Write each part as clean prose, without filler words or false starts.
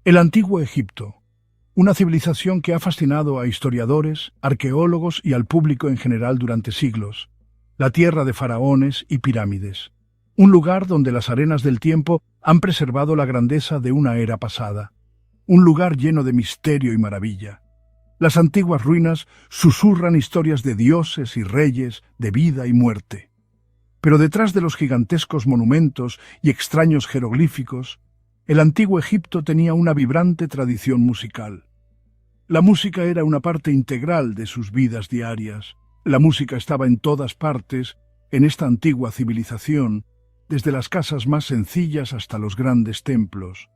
El antiguo Egipto, una civilización que ha fascinado a historiadores, arqueólogos y al público en general durante siglos, la tierra de faraones y pirámides, un lugar donde las arenas del tiempo han preservado la grandeza de una era pasada, un lugar lleno de misterio y maravilla. Las antiguas ruinas susurran historias de dioses y reyes, de vida y muerte. Pero detrás de los gigantescos monumentos y extraños jeroglíficos, el antiguo Egipto tenía una vibrante tradición musical. La música era una parte integral de sus vidas diarias. La música estaba en todas partes, en esta antigua civilización, desde las casas más sencillas hasta los grandes templos.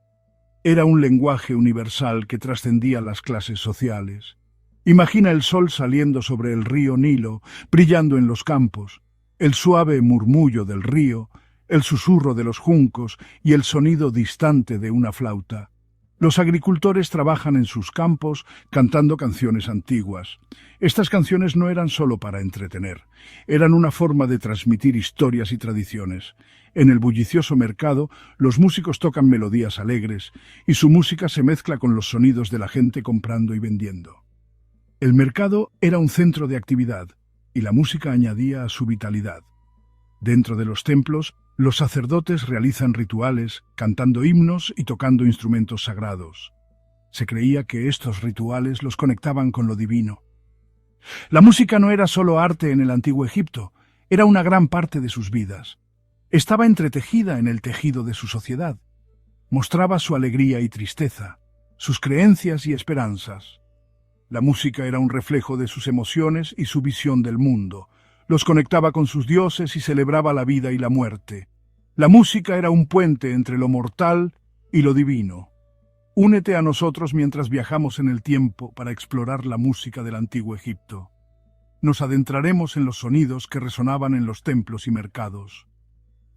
Era un lenguaje universal que trascendía las clases sociales. Imagina el sol saliendo sobre el río Nilo, brillando en los campos, el suave murmullo del río, el susurro de los juncos y el sonido distante de una flauta. Los agricultores trabajan en sus campos cantando canciones antiguas. Estas canciones no eran solo para entretener, eran una forma de transmitir historias y tradiciones. En el bullicioso mercado, los músicos tocan melodías alegres y su música se mezcla con los sonidos de la gente comprando y vendiendo. El mercado era un centro de actividad y la música añadía a su vitalidad. Dentro de los templos, los sacerdotes realizan rituales, cantando himnos y tocando instrumentos sagrados. Se creía que estos rituales los conectaban con lo divino. La música no era solo arte en el antiguo Egipto, era una gran parte de sus vidas. Estaba entretejida en el tejido de su sociedad. Mostraba su alegría y tristeza, sus creencias y esperanzas. La música era un reflejo de sus emociones y su visión del mundo. Los conectaba con sus dioses y celebraba la vida y la muerte. La música era un puente entre lo mortal y lo divino. Únete a nosotros mientras viajamos en el tiempo para explorar la música del antiguo Egipto. Nos adentraremos en los sonidos que resonaban en los templos y mercados.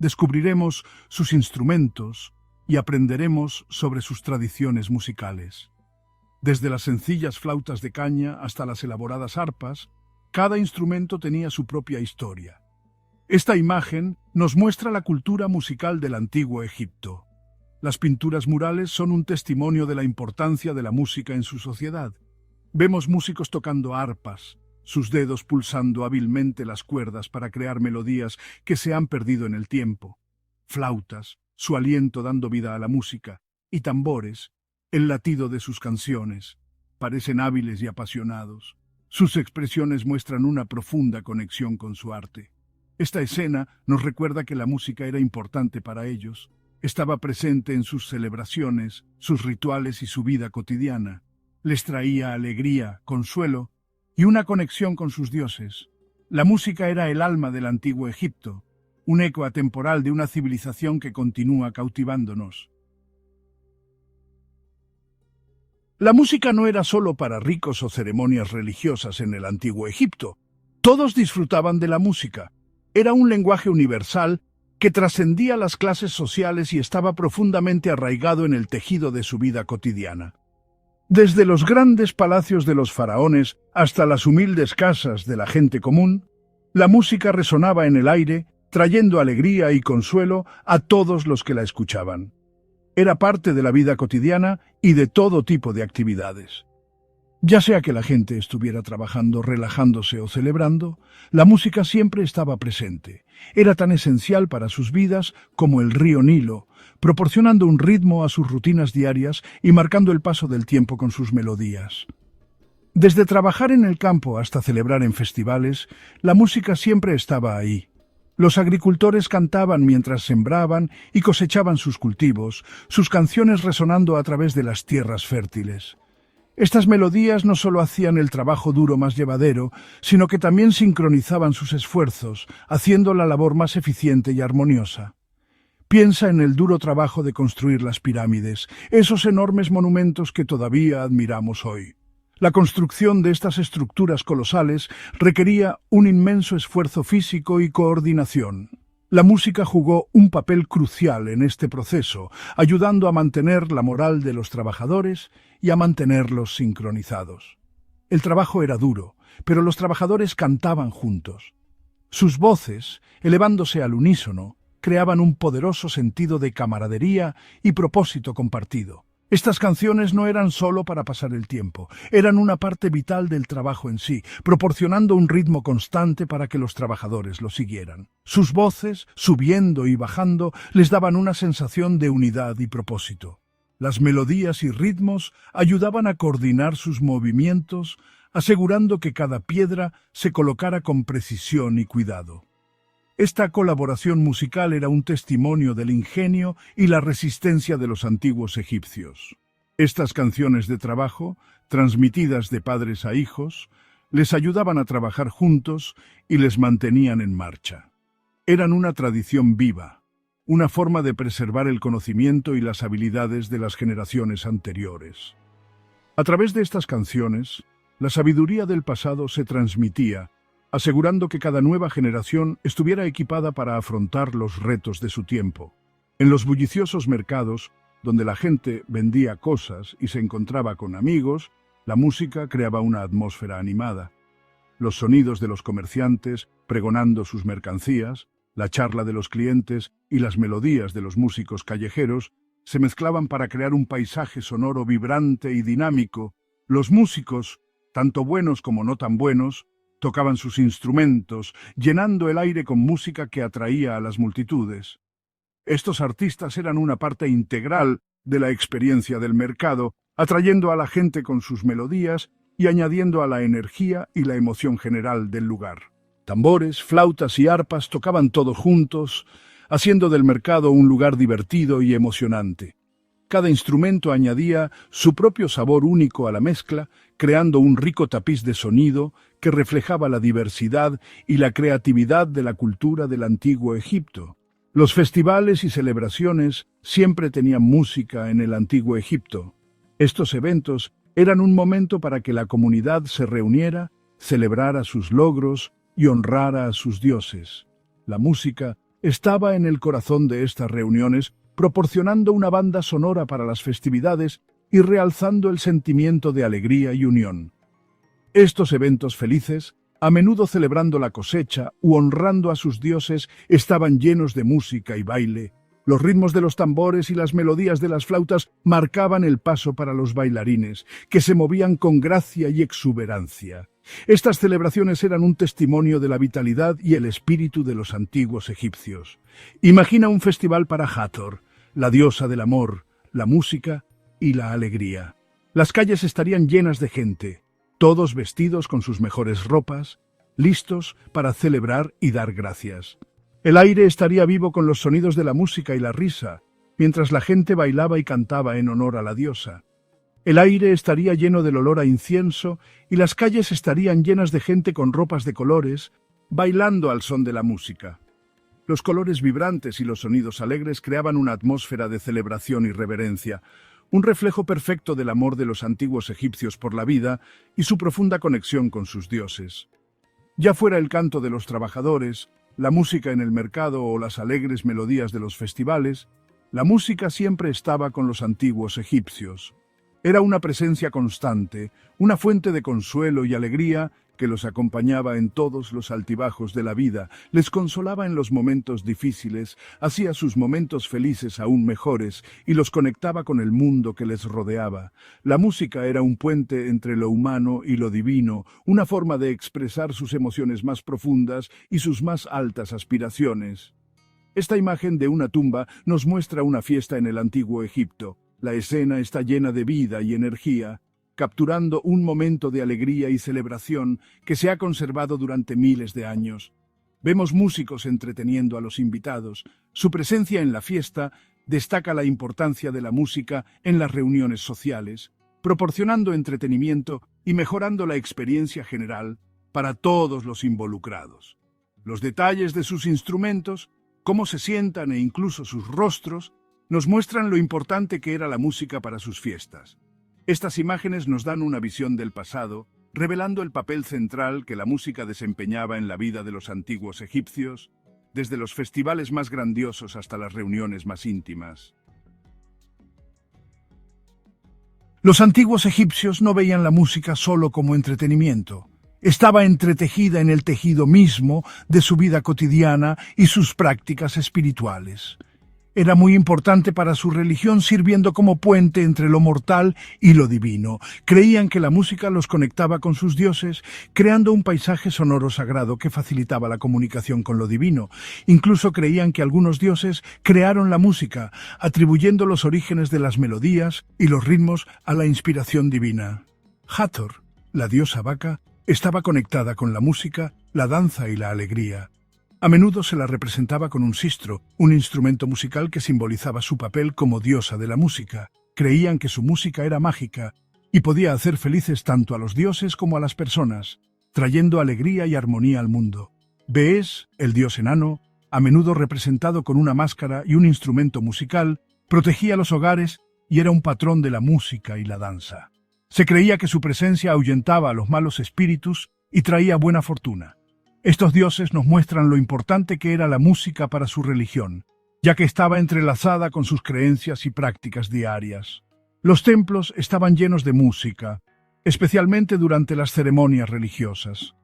Descubriremos sus instrumentos y aprenderemos sobre sus tradiciones musicales. Desde las sencillas flautas de caña hasta las elaboradas arpas, cada instrumento tenía su propia historia. Esta imagen nos muestra la cultura musical del antiguo Egipto. Las pinturas murales son un testimonio de la importancia de la música en su sociedad. Vemos músicos tocando arpas, sus dedos pulsando hábilmente las cuerdas para crear melodías que se han perdido en el tiempo. Flautas, su aliento dando vida a la música, y tambores, el latido de sus canciones. Parecen hábiles y apasionados. Sus expresiones muestran una profunda conexión con su arte. Esta escena nos recuerda que la música era importante para ellos. Estaba presente en sus celebraciones, sus rituales y su vida cotidiana. Les traía alegría, consuelo y una conexión con sus dioses. La música era el alma del antiguo Egipto, un eco atemporal de una civilización que continúa cautivándonos. La música no era solo para ricos o ceremonias religiosas en el antiguo Egipto. Todos disfrutaban de la música. Era un lenguaje universal que trascendía las clases sociales y estaba profundamente arraigado en el tejido de su vida cotidiana. Desde los grandes palacios de los faraones hasta las humildes casas de la gente común, la música resonaba en el aire, trayendo alegría y consuelo a todos los que la escuchaban. Era parte de la vida cotidiana y de todo tipo de actividades. Ya sea que la gente estuviera trabajando, relajándose o celebrando, la música siempre estaba presente. Era tan esencial para sus vidas como el río Nilo, proporcionando un ritmo a sus rutinas diarias y marcando el paso del tiempo con sus melodías. Desde trabajar en el campo hasta celebrar en festivales, la música siempre estaba ahí. Los agricultores cantaban mientras sembraban y cosechaban sus cultivos, sus canciones resonando a través de las tierras fértiles. Estas melodías no solo hacían el trabajo duro más llevadero, sino que también sincronizaban sus esfuerzos, haciendo la labor más eficiente y armoniosa. Piensa en el duro trabajo de construir las pirámides, esos enormes monumentos que todavía admiramos hoy. La construcción de estas estructuras colosales requería un inmenso esfuerzo físico y coordinación. La música jugó un papel crucial en este proceso, ayudando a mantener la moral de los trabajadores y a mantenerlos sincronizados. El trabajo era duro, pero los trabajadores cantaban juntos. Sus voces, elevándose al unísono, creaban un poderoso sentido de camaradería y propósito compartido. Estas canciones no eran solo para pasar el tiempo, eran una parte vital del trabajo en sí, proporcionando un ritmo constante para que los trabajadores lo siguieran. Sus voces, subiendo y bajando, les daban una sensación de unidad y propósito. Las melodías y ritmos ayudaban a coordinar sus movimientos, asegurando que cada piedra se colocara con precisión y cuidado. Esta colaboración musical era un testimonio del ingenio y la resistencia de los antiguos egipcios. Estas canciones de trabajo, transmitidas de padres a hijos, les ayudaban a trabajar juntos y les mantenían en marcha. Eran una tradición viva, una forma de preservar el conocimiento y las habilidades de las generaciones anteriores. A través de estas canciones, la sabiduría del pasado se transmitía, asegurando que cada nueva generación estuviera equipada para afrontar los retos de su tiempo. En los bulliciosos mercados, donde la gente vendía cosas y se encontraba con amigos, la música creaba una atmósfera animada. Los sonidos de los comerciantes pregonando sus mercancías, la charla de los clientes y las melodías de los músicos callejeros se mezclaban para crear un paisaje sonoro vibrante y dinámico. Los músicos, tanto buenos como no tan buenos, tocaban sus instrumentos, llenando el aire con música que atraía a las multitudes. Estos artistas eran una parte integral de la experiencia del mercado, atrayendo a la gente con sus melodías y añadiendo a la energía y la emoción general del lugar. Tambores, flautas y arpas tocaban todos juntos, haciendo del mercado un lugar divertido y emocionante. Cada instrumento añadía su propio sabor único a la mezcla, creando un rico tapiz de sonido que reflejaba la diversidad y la creatividad de la cultura del antiguo Egipto. Los festivales y celebraciones siempre tenían música en el antiguo Egipto. Estos eventos eran un momento para que la comunidad se reuniera, celebrara sus logros y honrara a sus dioses. La música estaba en el corazón de estas reuniones, proporcionando una banda sonora para las festividades y realzando el sentimiento de alegría y unión. Estos eventos felices, a menudo celebrando la cosecha u honrando a sus dioses, estaban llenos de música y baile. Los ritmos de los tambores y las melodías de las flautas marcaban el paso para los bailarines, que se movían con gracia y exuberancia. Estas celebraciones eran un testimonio de la vitalidad y el espíritu de los antiguos egipcios. Imagina un festival para Hathor, la diosa del amor, la música y la alegría. Las calles estarían llenas de gente, todos vestidos con sus mejores ropas, listos para celebrar y dar gracias. El aire estaría vivo con los sonidos de la música y la risa, mientras la gente bailaba y cantaba en honor a la diosa. El aire estaría lleno del olor a incienso y las calles estarían llenas de gente con ropas de colores, bailando al son de la música. Los colores vibrantes y los sonidos alegres creaban una atmósfera de celebración y reverencia, un reflejo perfecto del amor de los antiguos egipcios por la vida y su profunda conexión con sus dioses. Ya fuera el canto de los trabajadores, la música en el mercado o las alegres melodías de los festivales, la música siempre estaba con los antiguos egipcios. Era una presencia constante, una fuente de consuelo y alegría que los acompañaba en todos los altibajos de la vida, les consolaba en los momentos difíciles, hacía sus momentos felices aún mejores y los conectaba con el mundo que les rodeaba. La música era un puente entre lo humano y lo divino, una forma de expresar sus emociones más profundas y sus más altas aspiraciones. Esta imagen de una tumba nos muestra una fiesta en el antiguo Egipto. La escena está llena de vida y energía, capturando un momento de alegría y celebración que se ha conservado durante miles de años. Vemos músicos entreteniendo a los invitados. Su presencia en la fiesta destaca la importancia de la música en las reuniones sociales, proporcionando entretenimiento y mejorando la experiencia general para todos los involucrados. Los detalles de sus instrumentos, cómo se sientan e incluso sus rostros, nos muestran lo importante que era la música para sus fiestas. Estas imágenes nos dan una visión del pasado, revelando el papel central que la música desempeñaba en la vida de los antiguos egipcios, desde los festivales más grandiosos hasta las reuniones más íntimas. Los antiguos egipcios no veían la música solo como entretenimiento. Estaba entretejida en el tejido mismo de su vida cotidiana y sus prácticas espirituales. Era muy importante para su religión, sirviendo como puente entre lo mortal y lo divino. Creían que la música los conectaba con sus dioses, creando un paisaje sonoro sagrado que facilitaba la comunicación con lo divino. Incluso creían que algunos dioses crearon la música, atribuyendo los orígenes de las melodías y los ritmos a la inspiración divina. Hathor, la diosa vaca, estaba conectada con la música, la danza y la alegría. A menudo se la representaba con un sistro, un instrumento musical que simbolizaba su papel como diosa de la música. Creían que su música era mágica y podía hacer felices tanto a los dioses como a las personas, trayendo alegría y armonía al mundo. Bees, el dios enano, a menudo representado con una máscara y un instrumento musical, protegía los hogares y era un patrón de la música y la danza. Se creía que su presencia ahuyentaba a los malos espíritus y traía buena fortuna. Estos dioses nos muestran lo importante que era la música para su religión, ya que estaba entrelazada con sus creencias y prácticas diarias. Los templos estaban llenos de música, especialmente durante las ceremonias religiosas.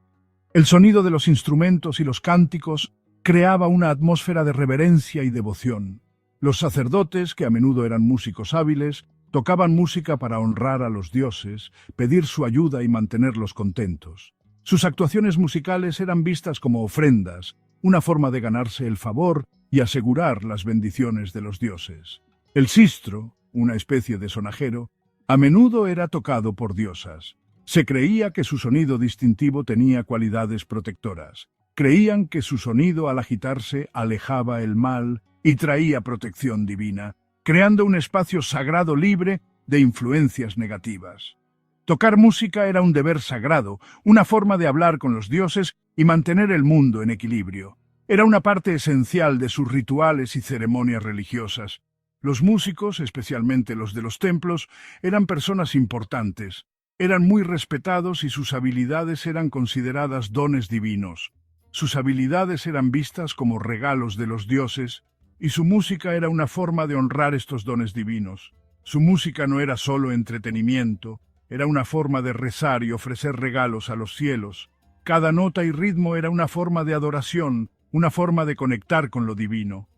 El sonido de los instrumentos y los cánticos creaba una atmósfera de reverencia y devoción. Los sacerdotes, que a menudo eran músicos hábiles, tocaban música para honrar a los dioses, pedir su ayuda y mantenerlos contentos. Sus actuaciones musicales eran vistas como ofrendas, una forma de ganarse el favor y asegurar las bendiciones de los dioses. El sistro, una especie de sonajero, a menudo era tocado por diosas. Se creía que su sonido distintivo tenía cualidades protectoras. Creían que su sonido al agitarse alejaba el mal y traía protección divina, creando un espacio sagrado libre de influencias negativas. Tocar música era un deber sagrado, una forma de hablar con los dioses y mantener el mundo en equilibrio. Era una parte esencial de sus rituales y ceremonias religiosas. Los músicos, especialmente los de los templos, eran personas importantes. Eran muy respetados y sus habilidades eran consideradas dones divinos. Sus habilidades eran vistas como regalos de los dioses, y su música era una forma de honrar estos dones divinos. Su música no era solo entretenimiento, era una forma de rezar y ofrecer regalos a los cielos. Cada nota y ritmo era una forma de adoración, una forma de conectar con lo divino.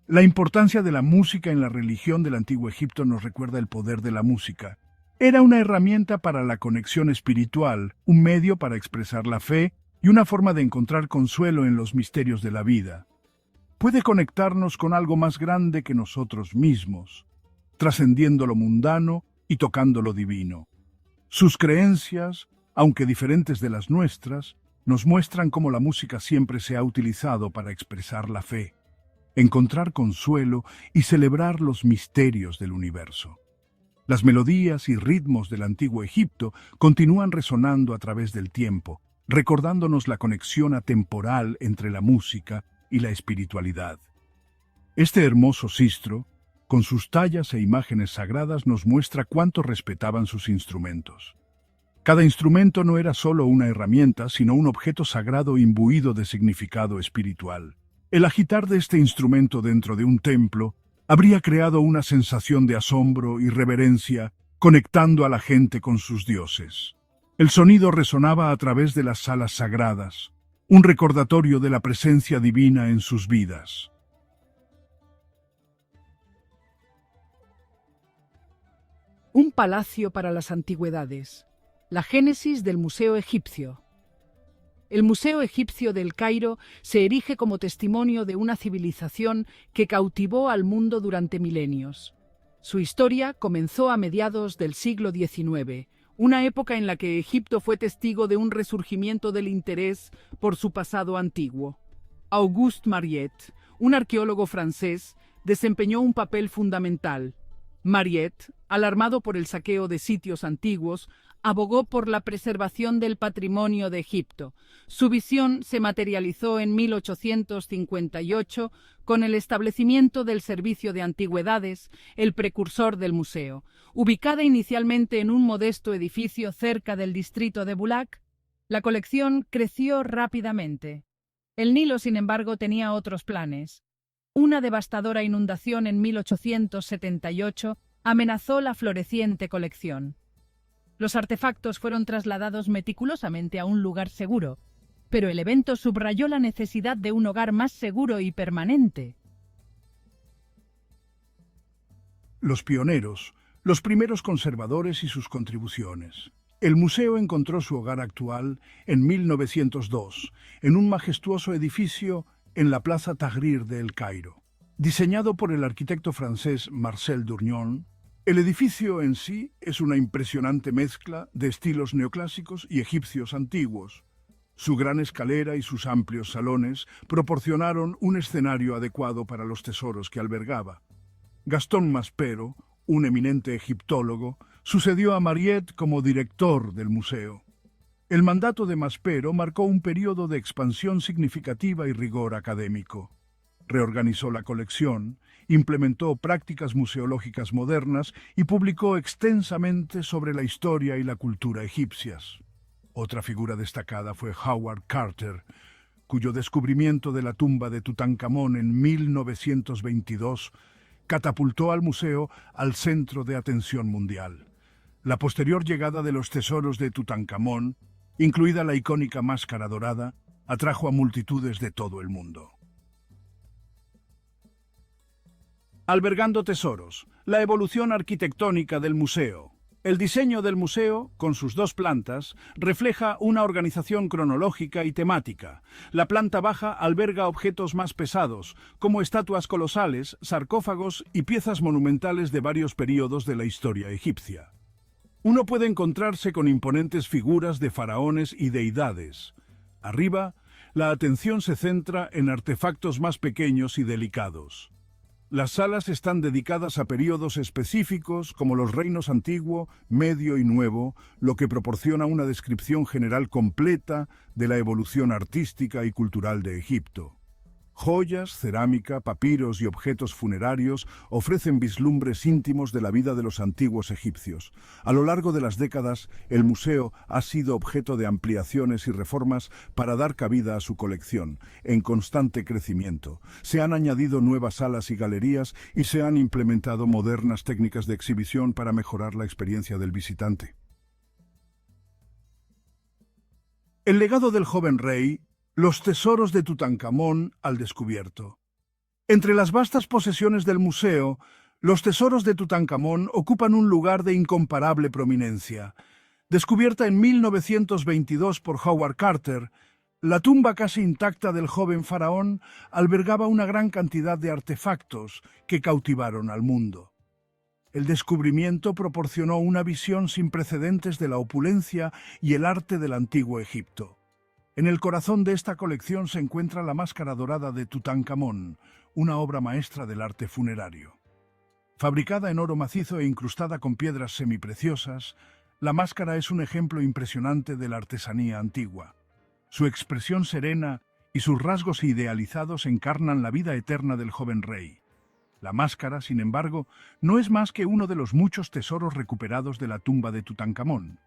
La importancia de la música en la religión del Antiguo Egipto nos recuerda el poder de la música. Era una herramienta para la conexión espiritual, un medio para expresar la fe y una forma de encontrar consuelo en los misterios de la vida. Puede conectarnos con algo más grande que nosotros mismos, trascendiendo lo mundano y tocando lo divino. Sus creencias, aunque diferentes de las nuestras, nos muestran cómo la música siempre se ha utilizado para expresar la fe, encontrar consuelo y celebrar los misterios del universo. Las melodías y ritmos del Antiguo Egipto continúan resonando a través del tiempo, recordándonos la conexión atemporal entre la música y la espiritualidad. Este hermoso sistro, con sus tallas e imágenes sagradas, nos muestra cuánto respetaban sus instrumentos. Cada instrumento no era solo una herramienta, sino un objeto sagrado imbuido de significado espiritual. El agitar de este instrumento dentro de un templo habría creado una sensación de asombro y reverencia, conectando a la gente con sus dioses. El sonido resonaba a través de las salas sagradas, un recordatorio de la presencia divina en sus vidas. Un palacio para las antigüedades. La génesis del Museo Egipcio. El Museo Egipcio del Cairo se erige como testimonio de una civilización que cautivó al mundo durante milenios. Su historia comenzó a mediados del siglo XIX, una época en la que Egipto fue testigo de un resurgimiento del interés por su pasado antiguo. Auguste Mariette, un arqueólogo francés, desempeñó un papel fundamental. Mariette, alarmado por el saqueo de sitios antiguos, abogó por la preservación del patrimonio de Egipto. Su visión se materializó en 1858 con el establecimiento del Servicio de Antigüedades, el precursor del museo. Ubicada inicialmente en un modesto edificio cerca del distrito de Boulac, la colección creció rápidamente. El Nilo, sin embargo, tenía otros planes. Una devastadora inundación en 1878 amenazó la floreciente colección. Los artefactos fueron trasladados meticulosamente a un lugar seguro, pero el evento subrayó la necesidad de un hogar más seguro y permanente. los pioneros, los primeros conservadores y sus contribuciones. El museo encontró su hogar actual en 1902, en un majestuoso edificio en la Plaza Tahrir de El Cairo. Diseñado por el arquitecto francés Marcel Durignon, el edificio en sí es una impresionante mezcla de estilos neoclásicos y egipcios antiguos. Su gran escalera y sus amplios salones proporcionaron un escenario adecuado para los tesoros que albergaba. Gastón Maspero, un eminente egiptólogo, sucedió a Mariette como director del museo. El mandato de Maspero marcó un periodo de expansión significativa y rigor académico. Reorganizó la colección, implementó prácticas museológicas modernas y publicó extensamente sobre la historia y la cultura egipcias. Otra figura destacada fue Howard Carter, cuyo descubrimiento de la tumba de Tutankamón en 1922 catapultó al museo al centro de atención mundial. La posterior llegada de los tesoros de Tutankamón, incluida la icónica máscara dorada, atrajo a multitudes de todo el mundo. Albergando tesoros, la evolución arquitectónica del museo. El diseño del museo, con sus dos plantas, refleja una organización cronológica y temática. La planta baja alberga objetos más pesados, como estatuas colosales, sarcófagos y piezas monumentales de varios períodos de la historia egipcia. Uno puede encontrarse con imponentes figuras de faraones y deidades. Arriba, la atención se centra en artefactos más pequeños y delicados. Las salas están dedicadas a períodos específicos como los reinos antiguo, medio y nuevo, lo que proporciona una descripción general completa de la evolución artística y cultural de Egipto. Joyas, cerámica, papiros y objetos funerarios ofrecen vislumbres íntimos de la vida de los antiguos egipcios. A lo largo de las décadas, el museo ha sido objeto de ampliaciones y reformas para dar cabida a su colección, en constante crecimiento. Se han añadido nuevas salas y galerías y se han implementado modernas técnicas de exhibición para mejorar la experiencia del visitante. El legado del joven rey. Los tesoros de Tutankamón al descubierto. Entre las vastas posesiones del museo, los tesoros de Tutankamón ocupan un lugar de incomparable prominencia. Descubierta en 1922 por Howard Carter, la tumba casi intacta del joven faraón albergaba una gran cantidad de artefactos que cautivaron al mundo. El descubrimiento proporcionó una visión sin precedentes de la opulencia y el arte del antiguo Egipto. En el corazón de esta colección se encuentra la máscara dorada de Tutankamón, una obra maestra del arte funerario. Fabricada en oro macizo e incrustada con piedras semipreciosas, la máscara es un ejemplo impresionante de la artesanía antigua. Su expresión serena y sus rasgos idealizados encarnan la vida eterna del joven rey. La máscara, sin embargo, no es más que uno de los muchos tesoros recuperados de la tumba de Tutankamón.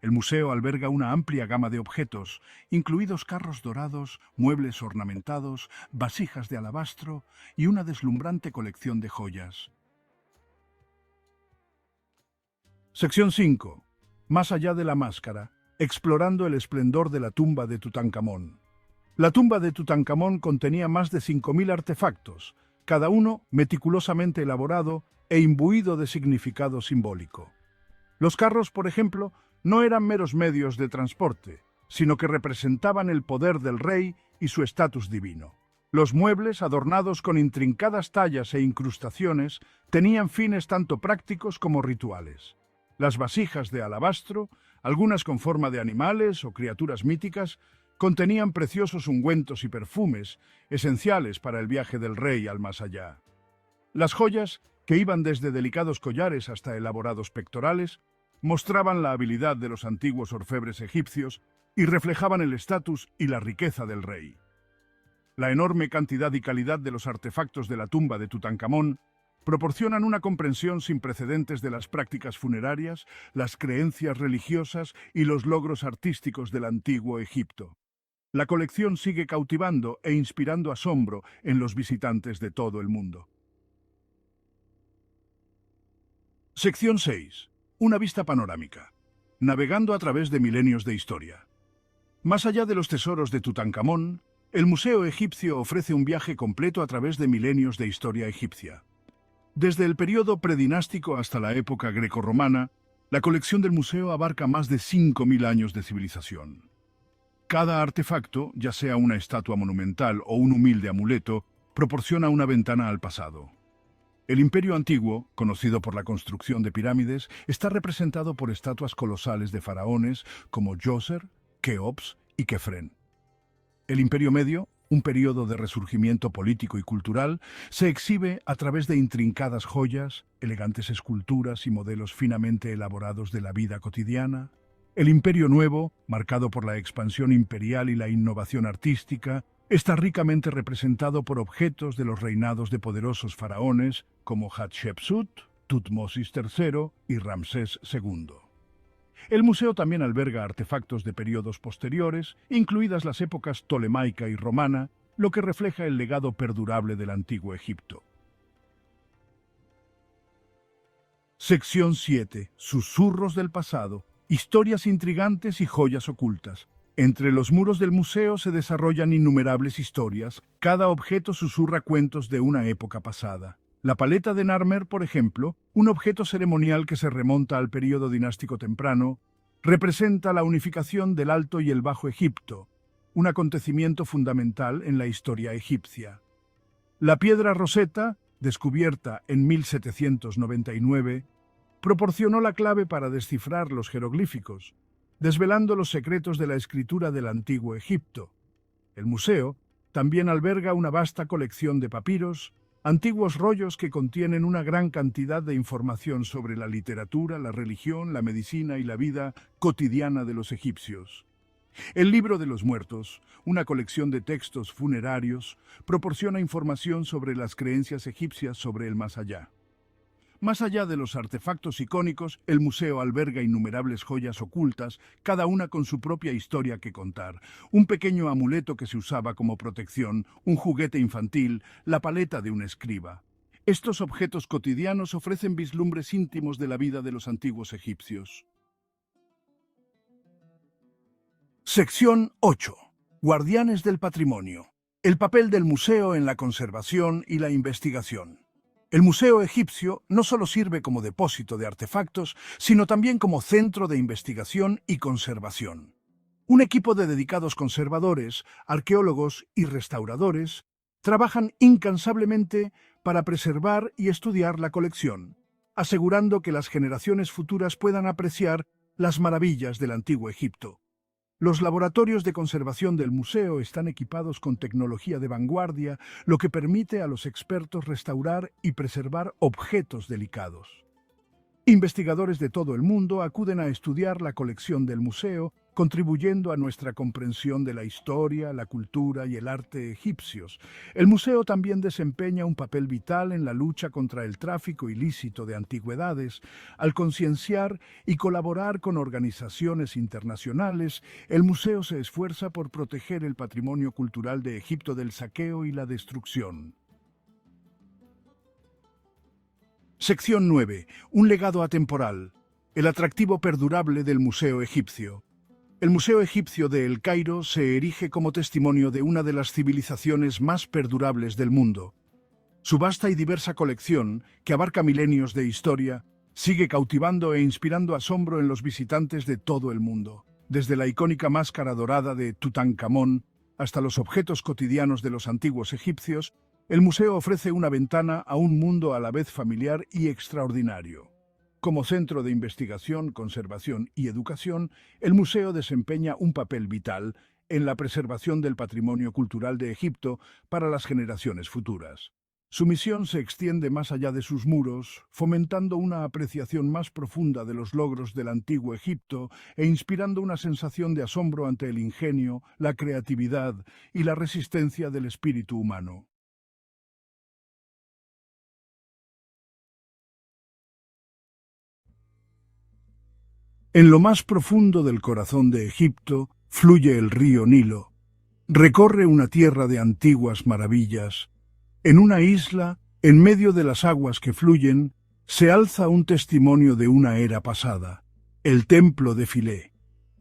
El museo alberga una amplia gama de objetos, incluidos carros dorados, muebles ornamentados, vasijas de alabastro y una deslumbrante colección de joyas. Sección 5. Más allá de la máscara, explorando el esplendor de la tumba de Tutankamón. La tumba de Tutankamón contenía más de 5.000 artefactos, cada uno meticulosamente elaborado e imbuido de significado simbólico. Los carros, por ejemplo, no eran meros medios de transporte, sino que representaban el poder del rey y su estatus divino. Los muebles, adornados con intrincadas tallas e incrustaciones, tenían fines tanto prácticos como rituales. Las vasijas de alabastro, algunas con forma de animales o criaturas míticas, contenían preciosos ungüentos y perfumes, esenciales para el viaje del rey al más allá. Las joyas, que iban desde delicados collares hasta elaborados pectorales, mostraban la habilidad de los antiguos orfebres egipcios y reflejaban el estatus y la riqueza del rey. La enorme cantidad y calidad de los artefactos de la tumba de Tutankamón proporcionan una comprensión sin precedentes de las prácticas funerarias, las creencias religiosas y los logros artísticos del antiguo Egipto. La colección sigue cautivando e inspirando asombro en los visitantes de todo el mundo. Sección 6. Una vista panorámica. Navegando a través de milenios de historia. Más allá de los tesoros de Tutankamón, el Museo Egipcio ofrece un viaje completo a través de milenios de historia egipcia. Desde el período predinástico hasta la época grecorromana, la colección del museo abarca más de 5.000 años de civilización. Cada artefacto, ya sea una estatua monumental o un humilde amuleto, proporciona una ventana al pasado. El Imperio Antiguo, conocido por la construcción de pirámides, está representado por estatuas colosales de faraones como Djoser, Keops y Kefren. El Imperio Medio, un período de resurgimiento político y cultural, se exhibe a través de intrincadas joyas, elegantes esculturas y modelos finamente elaborados de la vida cotidiana. El Imperio Nuevo, marcado por la expansión imperial y la innovación artística, está ricamente representado por objetos de los reinados de poderosos faraones como Hatshepsut, Tutmosis III y Ramsés II. El museo también alberga artefactos de periodos posteriores, incluidas las épocas tolemaica y romana, lo que refleja el legado perdurable del antiguo Egipto. Sección 7. Susurros del pasado. Historias intrigantes y joyas ocultas. Entre los muros del museo se desarrollan innumerables historias. Cada objeto susurra cuentos de una época pasada. La paleta de Narmer, por ejemplo, un objeto ceremonial que se remonta al período dinástico temprano, representa la unificación del Alto y el Bajo Egipto, un acontecimiento fundamental en la historia egipcia. La piedra Rosetta, descubierta en 1799, proporcionó la clave para descifrar los jeroglíficos, desvelando los secretos de la escritura del antiguo Egipto. El museo también alberga una vasta colección de papiros, antiguos rollos que contienen una gran cantidad de información sobre la literatura, la religión, la medicina y la vida cotidiana de los egipcios. El Libro de los Muertos, una colección de textos funerarios, proporciona información sobre las creencias egipcias sobre el más allá. Más allá de los artefactos icónicos, el museo alberga innumerables joyas ocultas, cada una con su propia historia que contar. Un pequeño amuleto que se usaba como protección, un juguete infantil, la paleta de un escriba. Estos objetos cotidianos ofrecen vislumbres íntimos de la vida de los antiguos egipcios. Sección 8. Guardianes del patrimonio. El papel del museo en la conservación y la investigación. El Museo Egipcio no solo sirve como depósito de artefactos, sino también como centro de investigación y conservación. Un equipo de dedicados conservadores, arqueólogos y restauradores trabajan incansablemente para preservar y estudiar la colección, asegurando que las generaciones futuras puedan apreciar las maravillas del antiguo Egipto. Los laboratorios de conservación del museo están equipados con tecnología de vanguardia, lo que permite a los expertos restaurar y preservar objetos delicados. Investigadores de todo el mundo acuden a estudiar la colección del museo, contribuyendo a nuestra comprensión de la historia, la cultura y el arte egipcios. El museo también desempeña un papel vital en la lucha contra el tráfico ilícito de antigüedades. Al concienciar y colaborar con organizaciones internacionales, el museo se esfuerza por proteger el patrimonio cultural de Egipto del saqueo y la destrucción. Sección 9. Un legado atemporal. El atractivo perdurable del Museo Egipcio. El Museo Egipcio de El Cairo se erige como testimonio de una de las civilizaciones más perdurables del mundo. Su vasta y diversa colección, que abarca milenios de historia, sigue cautivando e inspirando asombro en los visitantes de todo el mundo. Desde la icónica máscara dorada de Tutankamón hasta los objetos cotidianos de los antiguos egipcios, el museo ofrece una ventana a un mundo a la vez familiar y extraordinario. Como centro de investigación, conservación y educación, el museo desempeña un papel vital en la preservación del patrimonio cultural de Egipto para las generaciones futuras. Su misión se extiende más allá de sus muros, fomentando una apreciación más profunda de los logros del antiguo Egipto e inspirando una sensación de asombro ante el ingenio, la creatividad y la resistencia del espíritu humano. En lo más profundo del corazón de Egipto fluye el río Nilo. Recorre una tierra de antiguas maravillas. En una isla, en medio de las aguas que fluyen, se alza un testimonio de una era pasada, el Templo de Filé.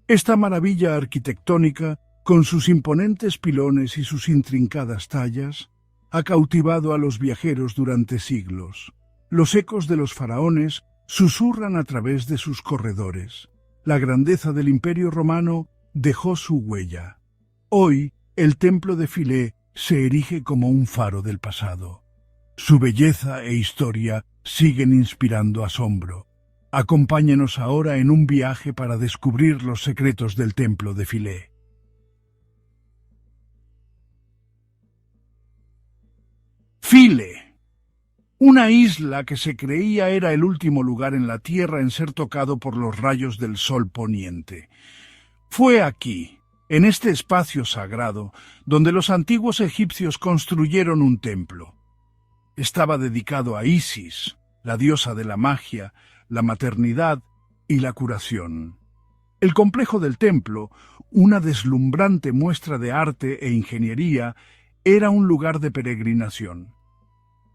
Esta maravilla arquitectónica, con sus imponentes pilones y sus intrincadas tallas, ha cautivado a los viajeros durante siglos. Los ecos de los faraones susurran a través de sus corredores. La grandeza del Imperio Romano dejó su huella. Hoy, el templo de Philae se erige como un faro del pasado. Su belleza e historia siguen inspirando asombro. Acompáñenos ahora en un viaje para descubrir los secretos del templo de Philae. Philae, una isla que se creía era el último lugar en la tierra en ser tocado por los rayos del sol poniente. Fue aquí, en este espacio sagrado, donde los antiguos egipcios construyeron un templo. Estaba dedicado a Isis, la diosa de la magia, la maternidad y la curación. El complejo del templo, una deslumbrante muestra de arte e ingeniería, era un lugar de peregrinación.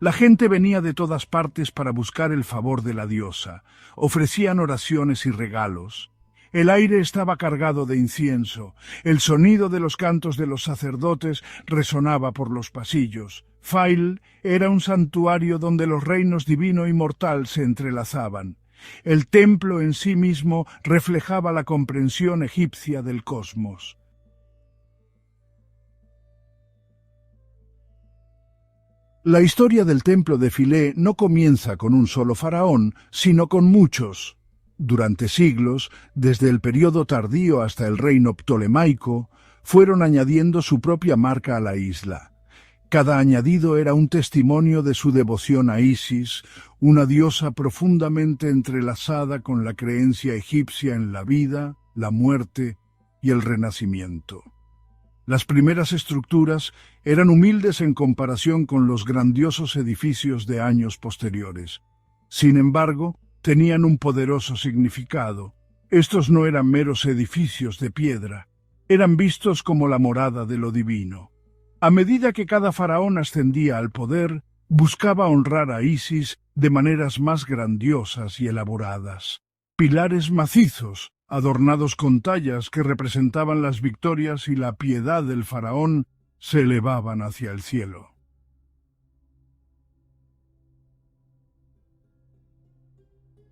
La gente venía de todas partes para buscar el favor de la diosa, ofrecían oraciones y regalos. El aire estaba cargado de incienso, el sonido de los cantos de los sacerdotes resonaba por los pasillos. Philae era un santuario donde los reinos divino y mortal se entrelazaban. El templo en sí mismo reflejaba la comprensión egipcia del cosmos. La historia del templo de Philae no comienza con un solo faraón, sino con muchos. Durante siglos, desde el período tardío hasta el reino ptolemaico, fueron añadiendo su propia marca a la isla. Cada añadido era un testimonio de su devoción a Isis, una diosa profundamente entrelazada con la creencia egipcia en la vida, la muerte y el renacimiento. Las primeras estructuras eran humildes en comparación con los grandiosos edificios de años posteriores. Sin embargo, tenían un poderoso significado. Estos no eran meros edificios de piedra, eran vistos como la morada de lo divino. A medida que cada faraón ascendía al poder, buscaba honrar a Isis de maneras más grandiosas y elaboradas. Pilares macizos, adornados con tallas que representaban las victorias y la piedad del faraón, se elevaban hacia el cielo.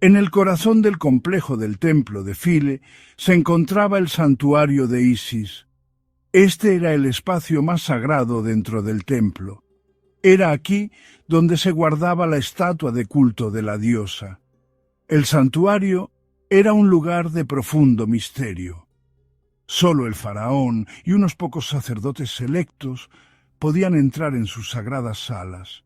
En el corazón del complejo del templo de Philae se encontraba el santuario de Isis. Este era el espacio más sagrado dentro del templo. Era aquí donde se guardaba la estatua de culto de la diosa. El santuario era un lugar de profundo misterio. Solo el faraón y unos pocos sacerdotes selectos podían entrar en sus sagradas salas.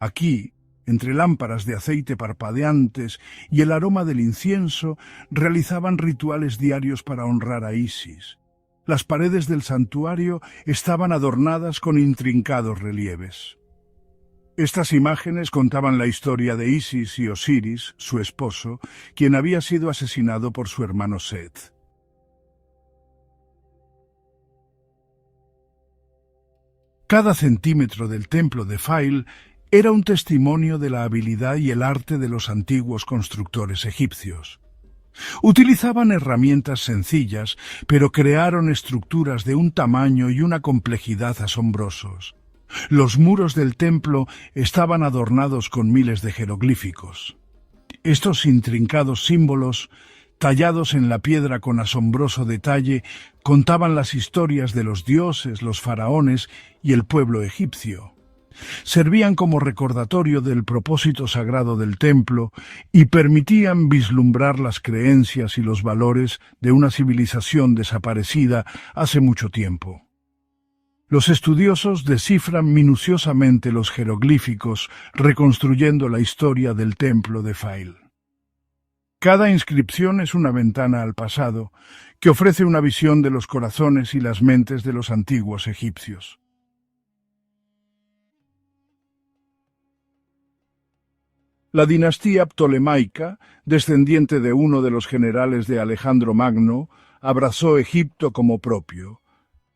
Aquí, entre lámparas de aceite parpadeantes y el aroma del incienso, realizaban rituales diarios para honrar a Isis. Las paredes del santuario estaban adornadas con intrincados relieves. Estas imágenes contaban la historia de Isis y Osiris, su esposo, quien había sido asesinado por su hermano Seth. Cada centímetro del templo de Philae era un testimonio de la habilidad y el arte de los antiguos constructores egipcios. Utilizaban herramientas sencillas, pero crearon estructuras de un tamaño y una complejidad asombrosos. Los muros del templo estaban adornados con miles de jeroglíficos. Estos intrincados símbolos, tallados en la piedra con asombroso detalle, contaban las historias de los dioses, los faraones y el pueblo egipcio. Servían como recordatorio del propósito sagrado del templo y permitían vislumbrar las creencias y los valores de una civilización desaparecida hace mucho tiempo. Los estudiosos descifran minuciosamente los jeroglíficos, reconstruyendo la historia del templo de Philae. Cada inscripción es una ventana al pasado, que ofrece una visión de los corazones y las mentes de los antiguos egipcios. La dinastía ptolemaica, descendiente de uno de los generales de Alejandro Magno, abrazó Egipto como propio.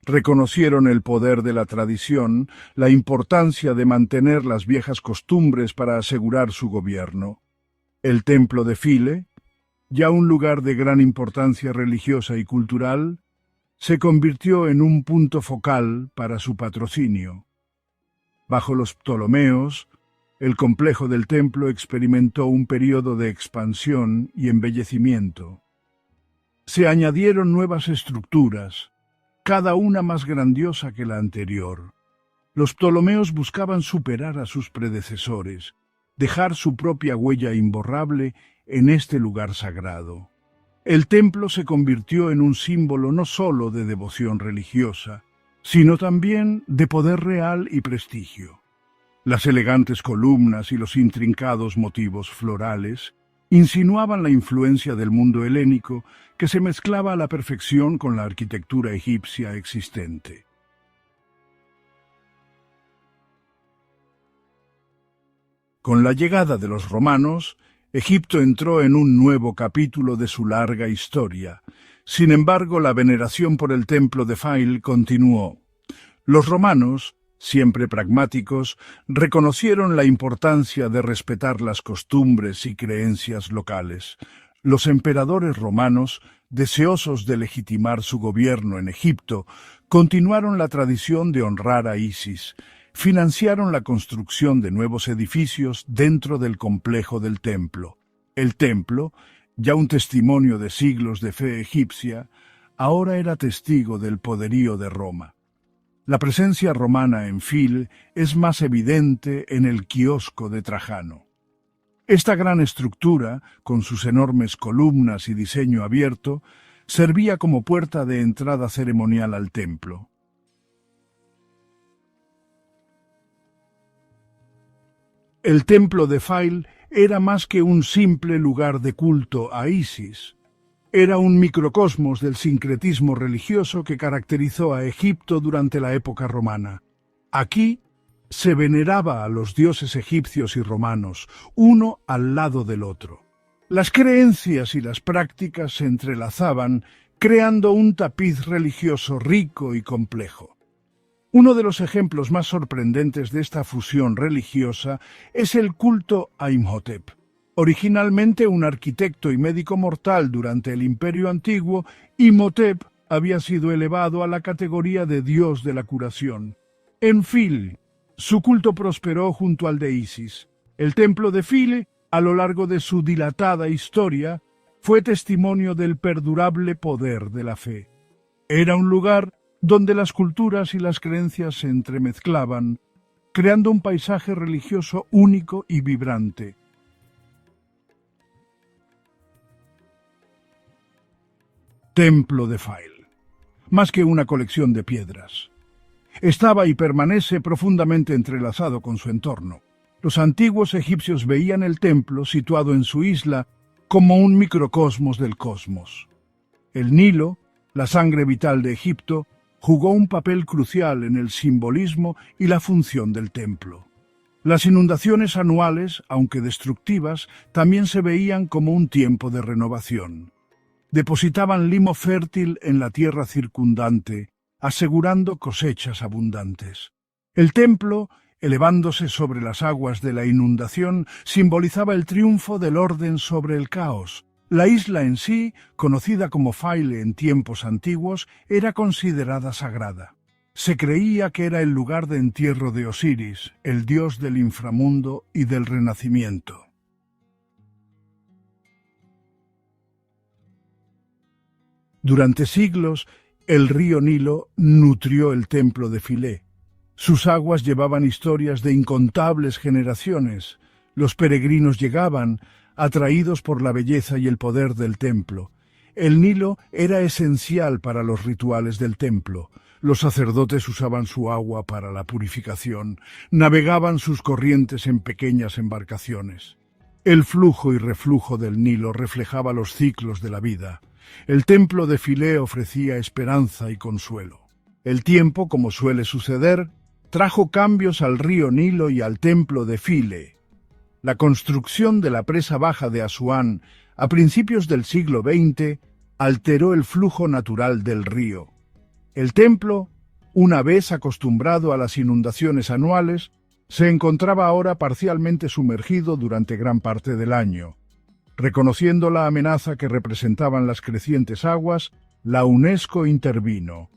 Reconocieron el poder de la tradición, la importancia de mantener las viejas costumbres para asegurar su gobierno. El templo de Philae, ya un lugar de gran importancia religiosa y cultural, se convirtió en un punto focal para su patrocinio. Bajo los Ptolomeos, El complejo del templo experimentó un periodo de expansión y embellecimiento. Se añadieron nuevas estructuras, cada una más grandiosa que la anterior. Los Ptolomeos buscaban superar a sus predecesores, dejar su propia huella imborrable en este lugar sagrado. El templo se convirtió en un símbolo no solo de devoción religiosa, sino también de poder real y prestigio. Las elegantes columnas y los intrincados motivos florales insinuaban la influencia del mundo helénico que se mezclaba a la perfección con la arquitectura egipcia existente. Con la llegada de los romanos, Egipto entró en un nuevo capítulo de su larga historia. Sin embargo, la veneración por el templo de Fail continuó. Los romanos, siempre pragmáticos, reconocieron la importancia de respetar las costumbres y creencias locales. Los emperadores romanos, deseosos de legitimar su gobierno en Egipto, continuaron la tradición de honrar a Isis. Financiaron la construcción de nuevos edificios dentro del complejo del templo. El templo, ya un testimonio de siglos de fe egipcia, ahora era testigo del poderío de Roma. La presencia romana en Fil es más evidente en el quiosco de Trajano. Esta gran estructura, con sus enormes columnas y diseño abierto, servía como puerta de entrada ceremonial al templo. El templo de Fail era más que un simple lugar de culto a Isis. Era un microcosmos del sincretismo religioso que caracterizó a Egipto durante la época romana. Aquí se veneraba a los dioses egipcios y romanos, uno al lado del otro. Las creencias y las prácticas se entrelazaban, creando un tapiz religioso rico y complejo. Uno de los ejemplos más sorprendentes de esta fusión religiosa es el culto a Imhotep. Originalmente un arquitecto y médico mortal durante el Imperio Antiguo, Imhotep había sido elevado a la categoría de dios de la curación. En Fil, su culto prosperó junto al de Isis. El templo de Fil, a lo largo de su dilatada historia, fue testimonio del perdurable poder de la fe. Era un lugar donde las culturas y las creencias se entremezclaban, creando un paisaje religioso único y vibrante. Templo de Fail. Más que una colección de piedras. Estaba y permanece profundamente entrelazado con su entorno. Los antiguos egipcios veían el templo, situado en su isla, como un microcosmos del cosmos. El Nilo, la sangre vital de Egipto, jugó un papel crucial en el simbolismo y la función del templo. Las inundaciones anuales, aunque destructivas, también se veían como un tiempo de renovación. Depositaban limo fértil en la tierra circundante, asegurando cosechas abundantes. El templo, elevándose sobre las aguas de la inundación, simbolizaba el triunfo del orden sobre el caos. La isla en sí, conocida como Fail en tiempos antiguos, era considerada sagrada. Se creía que era el lugar de entierro de Osiris, el dios del inframundo y del renacimiento. Durante siglos, el río Nilo nutrió el templo de Filé. Sus aguas llevaban historias de incontables generaciones. Los peregrinos llegaban, atraídos por la belleza y el poder del templo. El Nilo era esencial para los rituales del templo. Los sacerdotes usaban su agua para la purificación, navegaban sus corrientes en pequeñas embarcaciones. El flujo y reflujo del Nilo reflejaba los ciclos de la vida. El templo de Filé ofrecía esperanza y consuelo. El tiempo, como suele suceder, trajo cambios al río Nilo y al templo de Filé. La construcción de la presa baja de Asuán a principios del siglo XX alteró el flujo natural del río. El templo, una vez acostumbrado a las inundaciones anuales, se encontraba ahora parcialmente sumergido durante gran parte del año. Reconociendo la amenaza que representaban las crecientes aguas, la UNESCO intervino.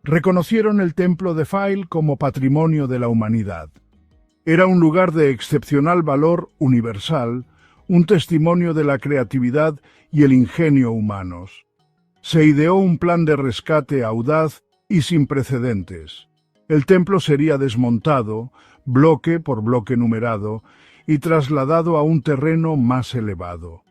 Reconocieron el templo de Fail como patrimonio de la humanidad. Era un lugar de excepcional valor universal, un testimonio de la creatividad y el ingenio humanos. Se ideó un plan de rescate audaz y sin precedentes. El templo sería desmontado, bloque por bloque numerado, y trasladado a un terreno más elevado.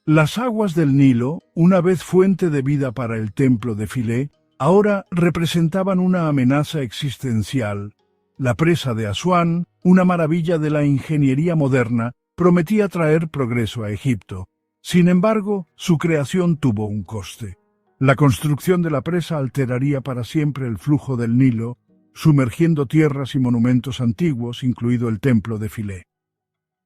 Las aguas del Nilo, una vez fuente de vida para el templo de Philae, ahora representaban una amenaza existencial. La presa de Asuán, una maravilla de la ingeniería moderna, prometía traer progreso a Egipto. Sin embargo, su creación tuvo un coste. La construcción de la presa alteraría para siempre el flujo del Nilo, sumergiendo tierras y monumentos antiguos, incluido el templo de Philae.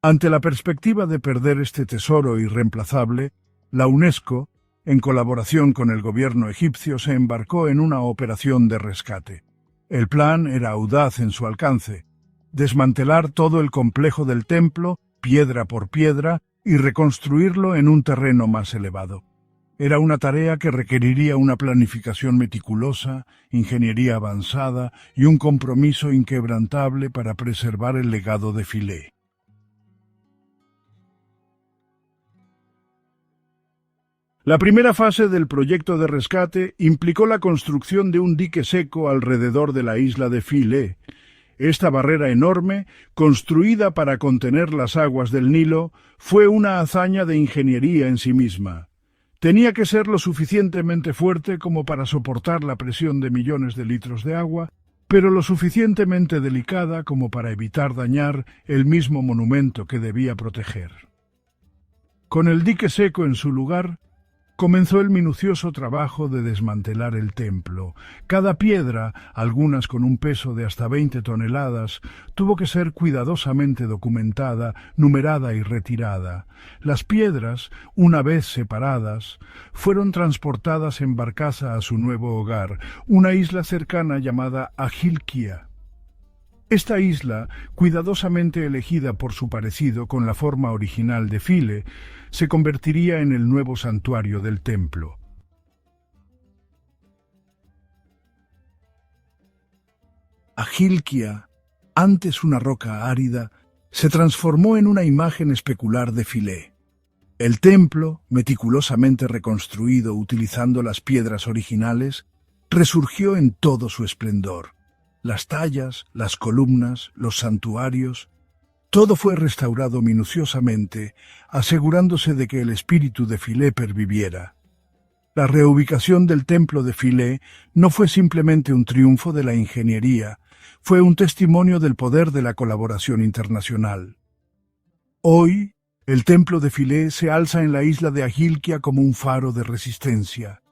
Ante la perspectiva de perder este tesoro irreemplazable, la UNESCO, en colaboración con el gobierno egipcio, se embarcó en una operación de rescate. El plan era audaz en su alcance: desmantelar todo el complejo del templo, piedra por piedra, y reconstruirlo en un terreno más elevado. Era una tarea que requeriría una planificación meticulosa, ingeniería avanzada y un compromiso inquebrantable para preservar el legado de Philae. La primera fase del proyecto de rescate implicó la construcción de un dique seco alrededor de la isla de Philae. Esta barrera enorme, construida para contener las aguas del Nilo, fue una hazaña de ingeniería en sí misma. Tenía que ser lo suficientemente fuerte como para soportar la presión de millones de litros de agua, pero lo suficientemente delicada como para evitar dañar el mismo monumento que debía proteger. Con el dique seco en su lugar, comenzó el minucioso trabajo de desmantelar el templo. Cada piedra, algunas con un peso de hasta 20 toneladas, tuvo que ser cuidadosamente documentada, numerada y retirada. Las piedras, una vez separadas, fueron transportadas en barcaza a su nuevo hogar, una isla cercana llamada Agilkia. Esta isla, cuidadosamente elegida por su parecido con la forma original de Philae, se convertiría en el nuevo santuario del templo. Agilkia, antes una roca árida, se transformó en una imagen especular de Philae. El templo, meticulosamente reconstruido utilizando las piedras originales, resurgió en todo su esplendor. Las tallas, las columnas, los santuarios, todo fue restaurado minuciosamente, asegurándose de que el espíritu de Philae perviviera. La reubicación del templo de Philae no fue simplemente un triunfo de la ingeniería, fue un testimonio del poder de la colaboración internacional. Hoy, el templo de Philae se alza en la isla de Agilkia como un faro de resistencia.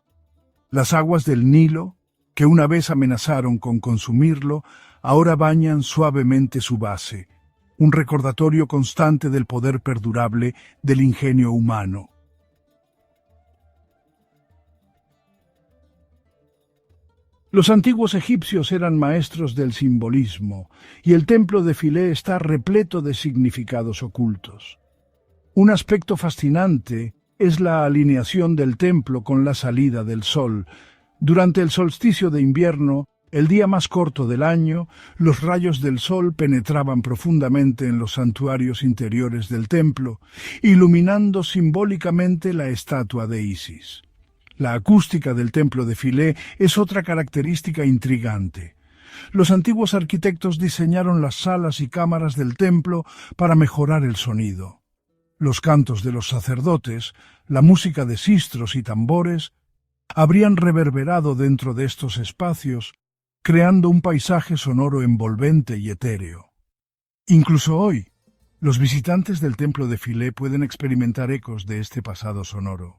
Las aguas del Nilo, que una vez amenazaron con consumirlo, ahora bañan suavemente su base, un recordatorio constante del poder perdurable del ingenio humano. Los antiguos egipcios eran maestros del simbolismo, y el templo de Philae está repleto de significados ocultos. Un aspecto fascinante es la alineación del templo con la salida del sol. Durante el solsticio de invierno, el día más corto del año, los rayos del sol penetraban profundamente en los santuarios interiores del templo, iluminando simbólicamente la estatua de Isis. La acústica del templo de Philae es otra característica intrigante. Los antiguos arquitectos diseñaron las salas y cámaras del templo para mejorar el sonido. Los cantos de los sacerdotes, la música de sistros y tambores, habrían reverberado dentro de estos espacios, creando un paisaje sonoro envolvente y etéreo. Incluso hoy, los visitantes del templo de Philae pueden experimentar ecos de este pasado sonoro.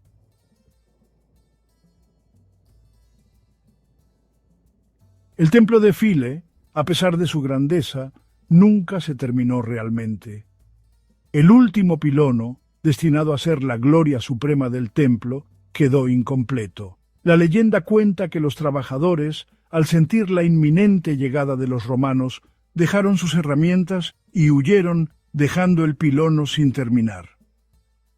El templo de Philae, a pesar de su grandeza, nunca se terminó realmente. El último pilono, destinado a ser la gloria suprema del templo, quedó incompleto. La leyenda cuenta que los trabajadores, al sentir la inminente llegada de los romanos, dejaron sus herramientas y huyeron, dejando el pilono sin terminar.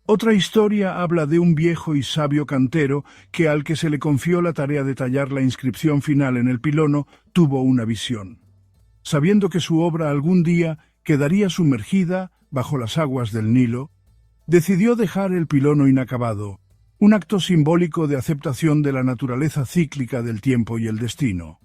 Otra historia habla de un viejo y sabio cantero que, al que se le confió la tarea de tallar la inscripción final en el pilono, tuvo una visión. Sabiendo que su obra algún día quedaría sumergida bajo las aguas del Nilo, decidió dejar el pilono inacabado, un acto simbólico de aceptación de la naturaleza cíclica del tiempo y el destino.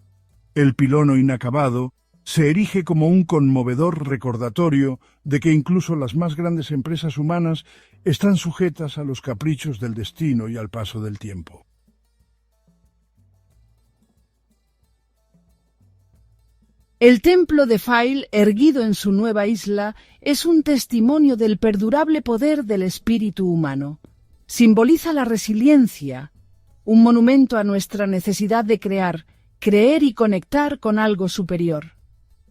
El pilono inacabado se erige como un conmovedor recordatorio de que incluso las más grandes empresas humanas están sujetas a los caprichos del destino y al paso del tiempo. El templo de File, erguido en su nueva isla, es un testimonio del perdurable poder del espíritu humano. Simboliza la resiliencia, un monumento a nuestra necesidad de crear, creer y conectar con algo superior.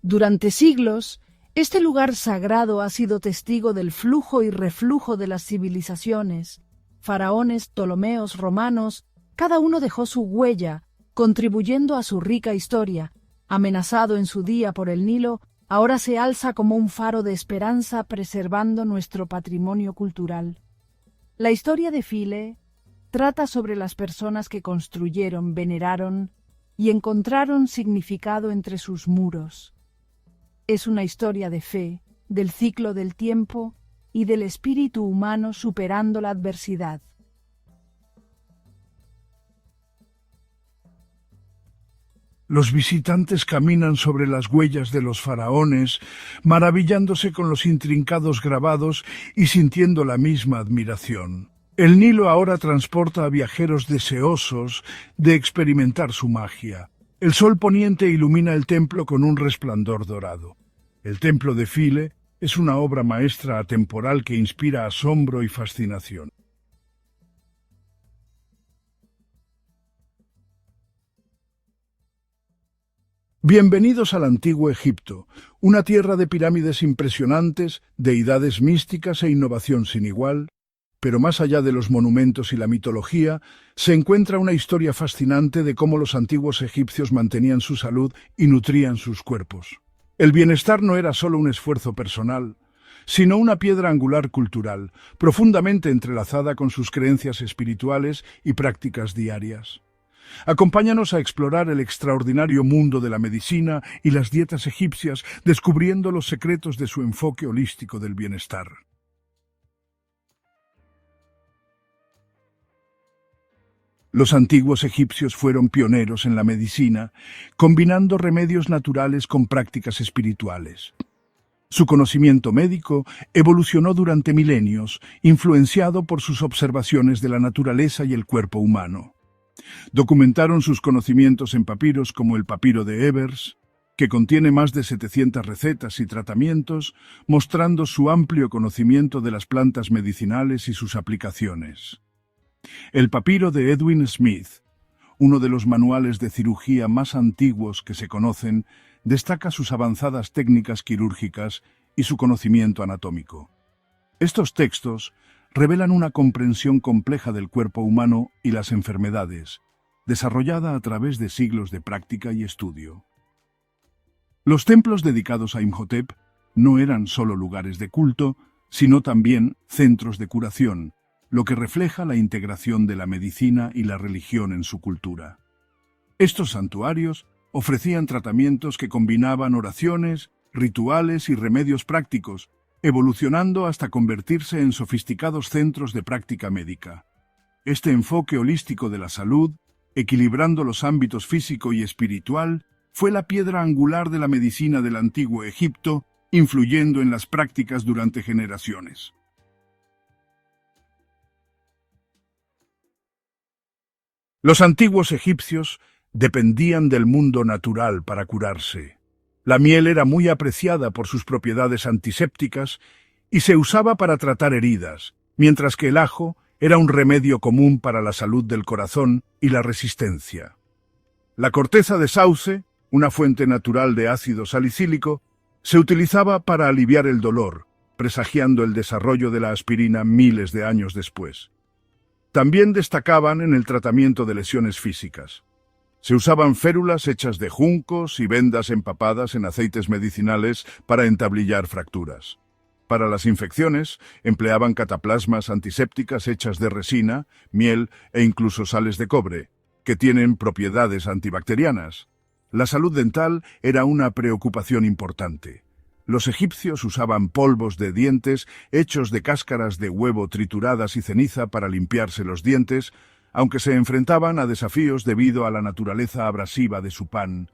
Durante siglos, este lugar sagrado ha sido testigo del flujo y reflujo de las civilizaciones. Faraones, ptolomeos, romanos, cada uno dejó su huella, contribuyendo a su rica historia. Amenazado en su día por el Nilo, ahora se alza como un faro de esperanza preservando nuestro patrimonio cultural. La historia de File trata sobre las personas que construyeron, veneraron y encontraron significado entre sus muros. Es una historia de fe, del ciclo del tiempo y del espíritu humano superando la adversidad. Los visitantes caminan sobre las huellas de los faraones, maravillándose con los intrincados grabados y sintiendo la misma admiración. El Nilo ahora transporta a viajeros deseosos de experimentar su magia. El sol poniente ilumina el templo con un resplandor dorado. El templo de File es una obra maestra atemporal que inspira asombro y fascinación. Bienvenidos al antiguo Egipto, una tierra de pirámides impresionantes, deidades místicas e innovación sin igual. Pero más allá de los monumentos y la mitología, se encuentra una historia fascinante de cómo los antiguos egipcios mantenían su salud y nutrían sus cuerpos. El bienestar no era solo un esfuerzo personal, sino una piedra angular cultural, profundamente entrelazada con sus creencias espirituales y prácticas diarias. Acompáñanos a explorar el extraordinario mundo de la medicina y las dietas egipcias, descubriendo los secretos de su enfoque holístico del bienestar. Los antiguos egipcios fueron pioneros en la medicina, combinando remedios naturales con prácticas espirituales. Su conocimiento médico evolucionó durante milenios, influenciado por sus observaciones de la naturaleza y el cuerpo humano. Documentaron sus conocimientos en papiros como el papiro de Ebers, que contiene más de 700 recetas y tratamientos, mostrando su amplio conocimiento de las plantas medicinales y sus aplicaciones. El papiro de Edwin Smith, uno de los manuales de cirugía más antiguos que se conocen, destaca sus avanzadas técnicas quirúrgicas y su conocimiento anatómico. Estos textos revelan una comprensión compleja del cuerpo humano y las enfermedades, desarrollada a través de siglos de práctica y estudio. Los templos dedicados a Imhotep no eran solo lugares de culto, sino también centros de curación, lo que refleja la integración de la medicina y la religión en su cultura. Estos santuarios ofrecían tratamientos que combinaban oraciones, rituales y remedios prácticos, evolucionando hasta convertirse en sofisticados centros de práctica médica. Este enfoque holístico de la salud, equilibrando los ámbitos físico y espiritual, fue la piedra angular de la medicina del antiguo Egipto, influyendo en las prácticas durante generaciones. Los antiguos egipcios dependían del mundo natural para curarse. La miel era muy apreciada por sus propiedades antisépticas y se usaba para tratar heridas, mientras que el ajo era un remedio común para la salud del corazón y la resistencia. La corteza de sauce, una fuente natural de ácido salicílico, se utilizaba para aliviar el dolor, presagiando el desarrollo de la aspirina miles de años después. También destacaban en el tratamiento de lesiones físicas. Se usaban férulas hechas de juncos y vendas empapadas en aceites medicinales para entablillar fracturas. Para las infecciones, empleaban cataplasmas antisépticas hechas de resina, miel e incluso sales de cobre, que tienen propiedades antibacterianas. La salud dental era una preocupación importante. Los egipcios usaban polvos de dientes hechos de cáscaras de huevo trituradas y ceniza para limpiarse los dientes, aunque se enfrentaban a desafíos debido a la naturaleza abrasiva de su pan,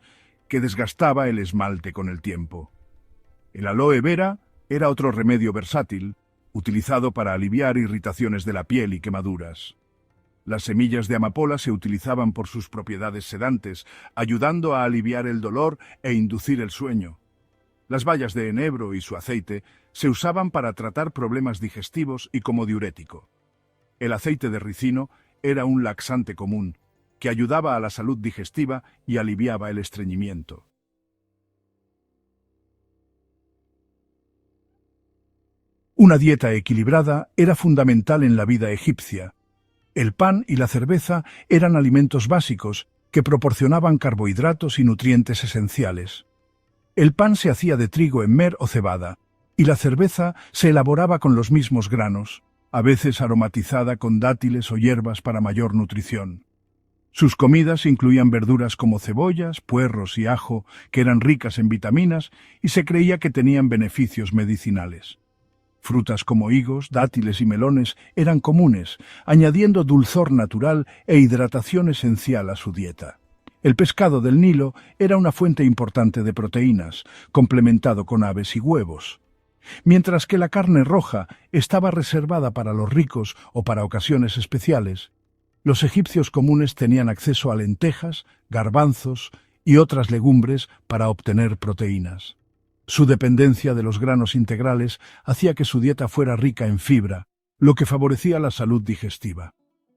que desgastaba el esmalte con el tiempo. El aloe vera era otro remedio versátil, utilizado para aliviar irritaciones de la piel y quemaduras. Las semillas de amapola se utilizaban por sus propiedades sedantes, ayudando a aliviar el dolor e inducir el sueño. Las bayas de enebro y su aceite se usaban para tratar problemas digestivos y como diurético. El aceite de ricino era un laxante común, que ayudaba a la salud digestiva y aliviaba el estreñimiento. Una dieta equilibrada era fundamental en la vida egipcia. El pan y la cerveza eran alimentos básicos que proporcionaban carbohidratos y nutrientes esenciales. El pan se hacía de trigo emmer o cebada, y la cerveza se elaboraba con los mismos granos, a veces aromatizada con dátiles o hierbas para mayor nutrición. Sus comidas incluían verduras como cebollas, puerros y ajo, que eran ricas en vitaminas y se creía que tenían beneficios medicinales. Frutas como higos, dátiles y melones eran comunes, añadiendo dulzor natural e hidratación esencial a su dieta. El pescado del Nilo era una fuente importante de proteínas, complementado con aves y huevos. Mientras que la carne roja estaba reservada para los ricos o para ocasiones especiales, los egipcios comunes tenían acceso a lentejas, garbanzos y otras legumbres para obtener proteínas. Su dependencia de los granos integrales hacía que su dieta fuera rica en fibra, lo que favorecía la salud digestiva.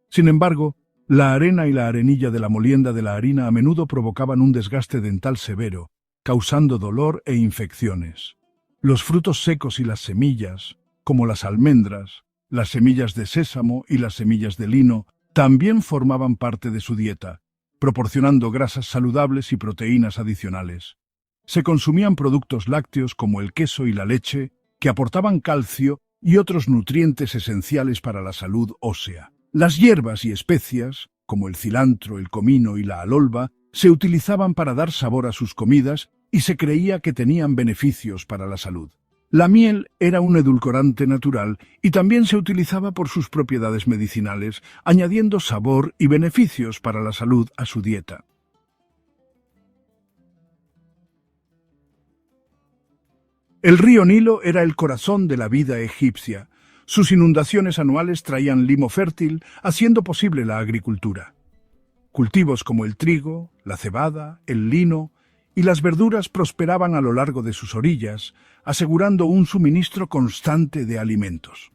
Sin embargo, la arena y la arenilla de la molienda de la harina a menudo provocaban un desgaste dental severo, causando dolor e infecciones. Los frutos secos y las semillas, como las almendras, las semillas de sésamo y las semillas de lino, también formaban parte de su dieta, proporcionando grasas saludables y proteínas adicionales. Se consumían productos lácteos como el queso y la leche, que aportaban calcio y otros nutrientes esenciales para la salud ósea. Las hierbas y especias, como el cilantro, el comino y la alolva, se utilizaban para dar sabor a sus comidas y se creía que tenían beneficios para la salud. La miel era un edulcorante natural y también se utilizaba por sus propiedades medicinales, añadiendo sabor y beneficios para la salud a su dieta. El río Nilo era el corazón de la vida egipcia. Sus inundaciones anuales traían limo fértil, haciendo posible la agricultura. Cultivos como el trigo, la cebada, el lino y las verduras prosperaban a lo largo de sus orillas, asegurando un suministro constante de alimentos.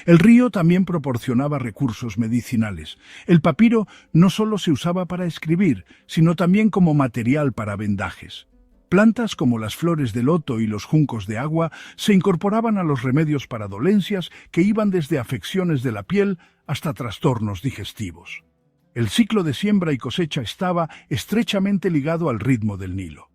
El río también proporcionaba recursos medicinales. El papiro no solo se usaba para escribir, sino también como material para vendajes. Plantas como las flores de loto y los juncos de agua se incorporaban a los remedios para dolencias que iban desde afecciones de la piel hasta trastornos digestivos. El ciclo de siembra y cosecha estaba estrechamente ligado al ritmo del Nilo.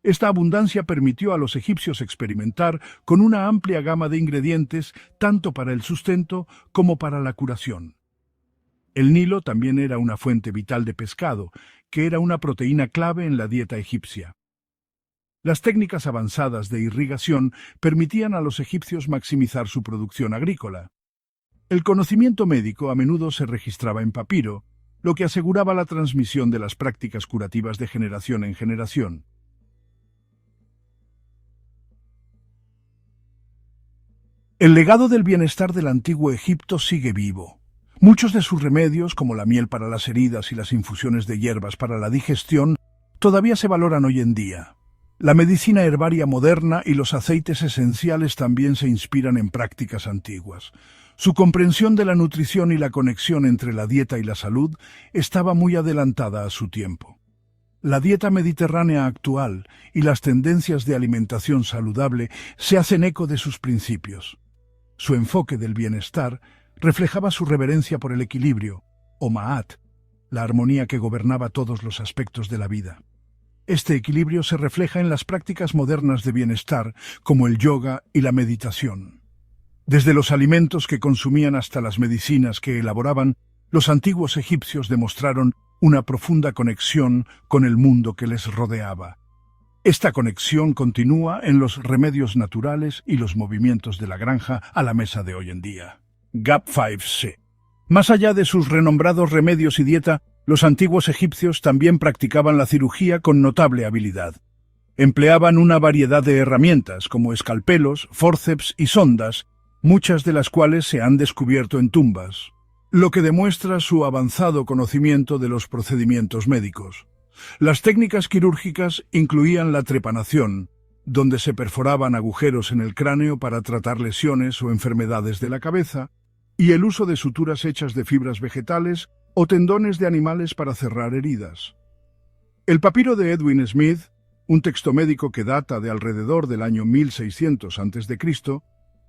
Esta abundancia permitió a los egipcios experimentar con una amplia gama de ingredientes tanto para el sustento como para la curación. El Nilo también era una fuente vital de pescado, que era una proteína clave en la dieta egipcia. Las técnicas avanzadas de irrigación permitían a los egipcios maximizar su producción agrícola. El conocimiento médico a menudo se registraba en papiro, lo que aseguraba la transmisión de las prácticas curativas de generación en generación. El legado del bienestar del antiguo Egipto sigue vivo. Muchos de sus remedios, como la miel para las heridas y las infusiones de hierbas para la digestión, todavía se valoran hoy en día. La medicina herbaria moderna y los aceites esenciales también se inspiran en prácticas antiguas. Su comprensión de la nutrición y la conexión entre la dieta y la salud estaba muy adelantada a su tiempo. La dieta mediterránea actual y las tendencias de alimentación saludable se hacen eco de sus principios. Su enfoque del bienestar reflejaba su reverencia por el equilibrio, o ma'at, la armonía que gobernaba todos los aspectos de la vida. Este equilibrio se refleja en las prácticas modernas de bienestar, como el yoga y la meditación. Desde los alimentos que consumían hasta las medicinas que elaboraban, los antiguos egipcios demostraron una profunda conexión con el mundo que les rodeaba. Esta conexión continúa en los remedios naturales y los movimientos de la granja a la mesa de hoy en día. GAP 5C. Más allá de sus renombrados remedios y dieta, los antiguos egipcios también practicaban la cirugía con notable habilidad. Empleaban una variedad de herramientas como escalpelos, fórceps y sondas, muchas de las cuales se han descubierto en tumbas, lo que demuestra su avanzado conocimiento de los procedimientos médicos. Las técnicas quirúrgicas incluían la trepanación, donde se perforaban agujeros en el cráneo para tratar lesiones o enfermedades de la cabeza, y el uso de suturas hechas de fibras vegetales o tendones de animales para cerrar heridas. El papiro de Edwin Smith, un texto médico que data de alrededor del año 1600 a.C.,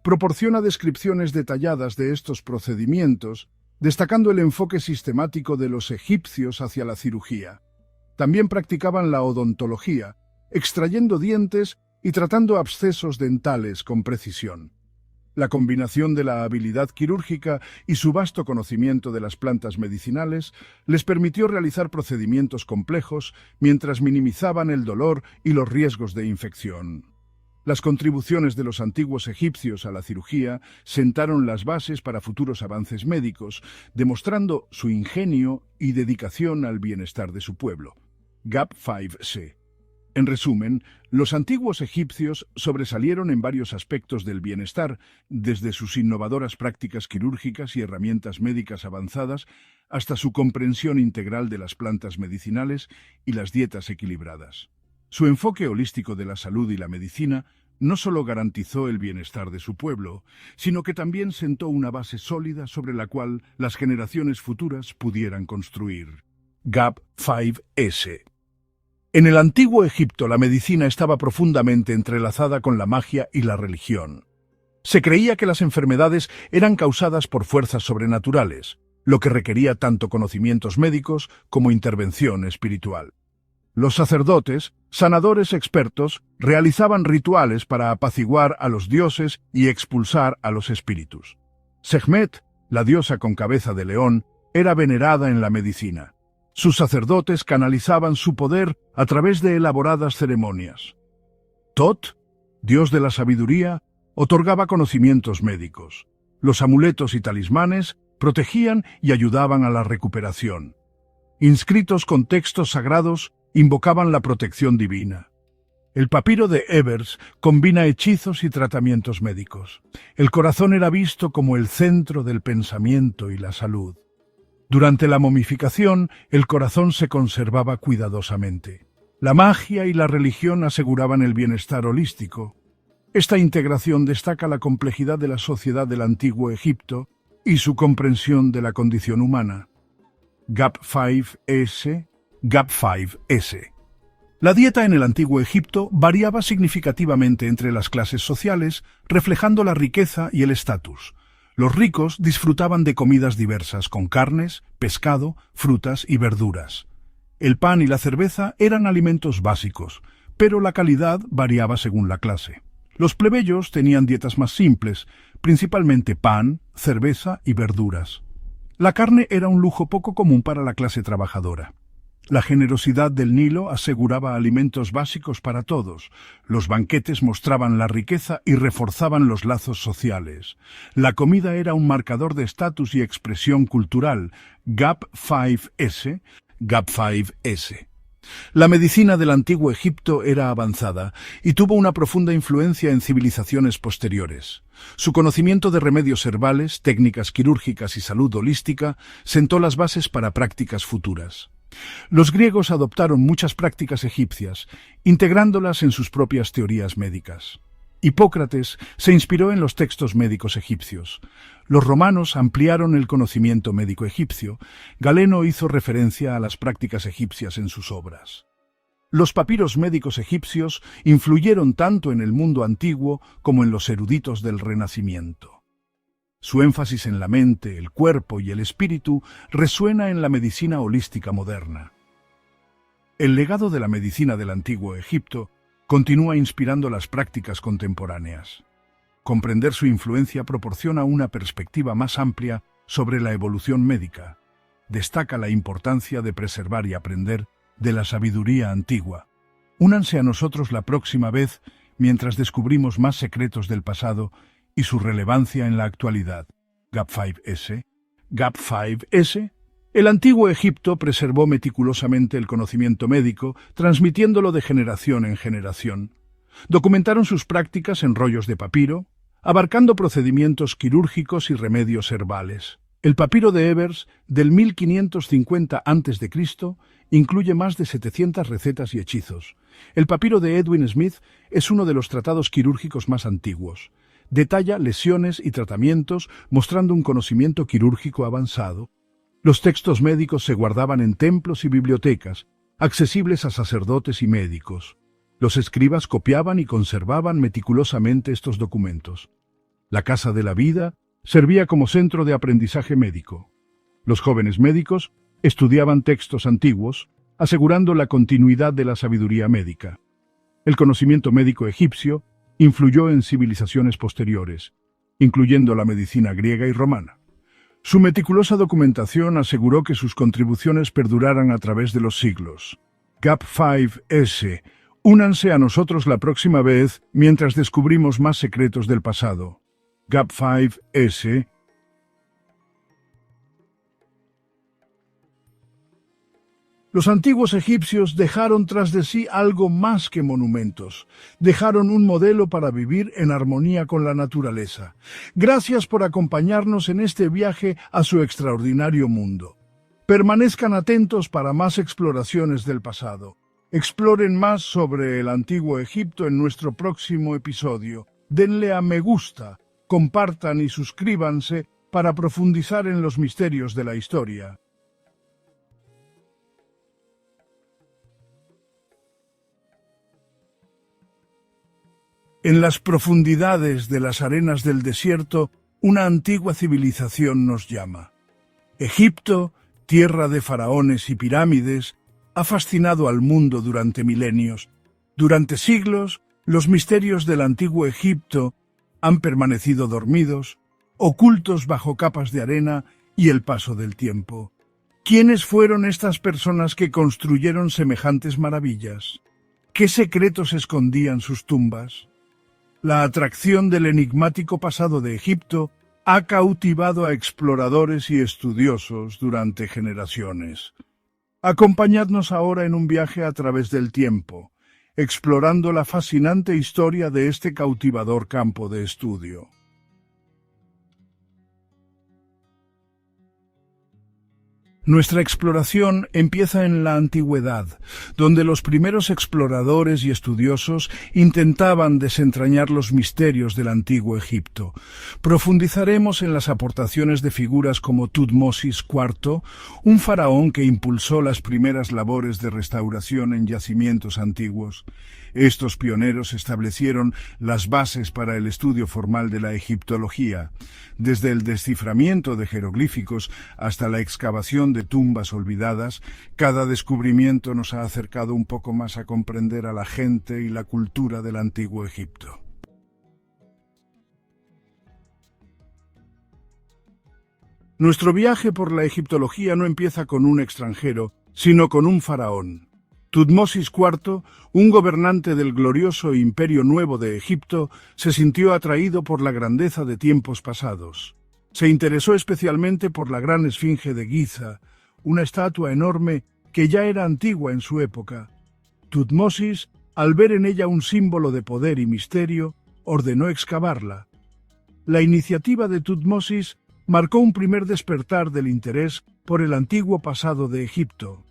proporciona descripciones detalladas de estos procedimientos, destacando el enfoque sistemático de los egipcios hacia la cirugía. También practicaban la odontología, extrayendo dientes y tratando abscesos dentales con precisión. La combinación de la habilidad quirúrgica y su vasto conocimiento de las plantas medicinales les permitió realizar procedimientos complejos mientras minimizaban el dolor y los riesgos de infección. Las contribuciones de los antiguos egipcios a la cirugía sentaron las bases para futuros avances médicos, demostrando su ingenio y dedicación al bienestar de su pueblo. GAP 5C. En resumen, los antiguos egipcios sobresalieron en varios aspectos del bienestar, desde sus innovadoras prácticas quirúrgicas y herramientas médicas avanzadas hasta su comprensión integral de las plantas medicinales y las dietas equilibradas. Su enfoque holístico de la salud y la medicina no solo garantizó el bienestar de su pueblo, sino que también sentó una base sólida sobre la cual las generaciones futuras pudieran construir. GAP 5S. En el antiguo Egipto, la medicina estaba profundamente entrelazada con la magia y la religión. Se creía que las enfermedades eran causadas por fuerzas sobrenaturales, lo que requería tanto conocimientos médicos como intervención espiritual. Los sacerdotes, sanadores expertos, realizaban rituales para apaciguar a los dioses y expulsar a los espíritus. Sekhmet, la diosa con cabeza de león, era venerada en la medicina. Sus sacerdotes canalizaban su poder a través de elaboradas ceremonias. Tot, dios de la sabiduría, otorgaba conocimientos médicos. Los amuletos y talismanes protegían y ayudaban a la recuperación. Inscritos con textos sagrados, invocaban la protección divina. El papiro de Ebers combina hechizos y tratamientos médicos. El corazón era visto como el centro del pensamiento y la salud. Durante la momificación, el corazón se conservaba cuidadosamente. La magia y la religión aseguraban el bienestar holístico. Esta integración destaca la complejidad de la sociedad del antiguo Egipto y su comprensión de la condición humana. GAP 5S, GAP 5S. La dieta en el antiguo Egipto variaba significativamente entre las clases sociales, reflejando la riqueza y el estatus. Los ricos disfrutaban de comidas diversas con carnes, pescado, frutas y verduras. El pan y la cerveza eran alimentos básicos, pero la calidad variaba según la clase. Los plebeyos tenían dietas más simples, principalmente pan, cerveza y verduras. La carne era un lujo poco común para la clase trabajadora. La generosidad del Nilo aseguraba alimentos básicos para todos. Los banquetes mostraban la riqueza y reforzaban los lazos sociales. La comida era un marcador de estatus y expresión cultural. GAP 5S, GAP 5S. La medicina del antiguo Egipto era avanzada y tuvo una profunda influencia en civilizaciones posteriores. Su conocimiento de remedios herbales, técnicas quirúrgicas y salud holística sentó las bases para prácticas futuras. Los griegos adoptaron muchas prácticas egipcias, integrándolas en sus propias teorías médicas. Hipócrates se inspiró en los textos médicos egipcios. Los romanos ampliaron el conocimiento médico egipcio. Galeno hizo referencia a las prácticas egipcias en sus obras. Los papiros médicos egipcios influyeron tanto en el mundo antiguo como en los eruditos del Renacimiento. Su énfasis en la mente, el cuerpo y el espíritu resuena en la medicina holística moderna. El legado de la medicina del antiguo Egipto continúa inspirando las prácticas contemporáneas. Comprender su influencia proporciona una perspectiva más amplia sobre la evolución médica. Destaca la importancia de preservar y aprender de la sabiduría antigua. Únanse a nosotros la próxima vez mientras descubrimos más secretos del pasado y su relevancia en la actualidad. GAP5S. GAP5S. El antiguo Egipto preservó meticulosamente el conocimiento médico, transmitiéndolo de generación en generación. Documentaron sus prácticas en rollos de papiro, abarcando procedimientos quirúrgicos y remedios herbales. El papiro de Ebers, del 1550 a.C., incluye más de 700 recetas y hechizos. El papiro de Edwin Smith es uno de los tratados quirúrgicos más antiguos. Detalla lesiones y tratamientos, mostrando un conocimiento quirúrgico avanzado. Los textos médicos se guardaban en templos y bibliotecas, accesibles a sacerdotes y médicos. Los escribas copiaban y conservaban meticulosamente estos documentos. La Casa de la Vida servía como centro de aprendizaje médico. Los jóvenes médicos estudiaban textos antiguos, asegurando la continuidad de la sabiduría médica. El conocimiento médico egipcio influyó en civilizaciones posteriores, incluyendo la medicina griega y romana. Su meticulosa documentación aseguró que sus contribuciones perduraran a través de los siglos. GAP5S. Únanse a nosotros la próxima vez mientras descubrimos más secretos del pasado. GAP5S. Los antiguos egipcios dejaron tras de sí algo más que monumentos. Dejaron un modelo para vivir en armonía con la naturaleza. Gracias por acompañarnos en este viaje a su extraordinario mundo. Permanezcan atentos para más exploraciones del pasado. Exploren más sobre el antiguo Egipto en nuestro próximo episodio. Denle a me gusta, compartan y suscríbanse para profundizar en los misterios de la historia. En las profundidades de las arenas del desierto, una antigua civilización nos llama. Egipto, tierra de faraones y pirámides, ha fascinado al mundo durante milenios. Durante siglos, los misterios del antiguo Egipto han permanecido dormidos, ocultos bajo capas de arena y el paso del tiempo. ¿Quiénes fueron estas personas que construyeron semejantes maravillas? ¿Qué secretos escondían sus tumbas? La atracción del enigmático pasado de Egipto ha cautivado a exploradores y estudiosos durante generaciones. Acompañadnos ahora en un viaje a través del tiempo, explorando la fascinante historia de este cautivador campo de estudio. Nuestra exploración empieza en la antigüedad, donde los primeros exploradores y estudiosos intentaban desentrañar los misterios del antiguo Egipto. Profundizaremos en las aportaciones de figuras como Tutmosis IV, un faraón que impulsó las primeras labores de restauración en yacimientos antiguos. Estos pioneros establecieron las bases para el estudio formal de la egiptología, desde el desciframiento de jeroglíficos hasta la excavación de tumbas olvidadas. Cada descubrimiento nos ha acercado un poco más a comprender a la gente y la cultura del antiguo Egipto. Nuestro viaje por la egiptología no empieza con un extranjero, sino con un faraón. Tutmosis IV, un gobernante del glorioso Imperio Nuevo de Egipto, se sintió atraído por la grandeza de tiempos pasados. Se interesó especialmente por la gran esfinge de Giza, una estatua enorme que ya era antigua en su época. Tutmosis, al ver en ella un símbolo de poder y misterio, ordenó excavarla. La iniciativa de Tutmosis marcó un primer despertar del interés por el antiguo pasado de Egipto.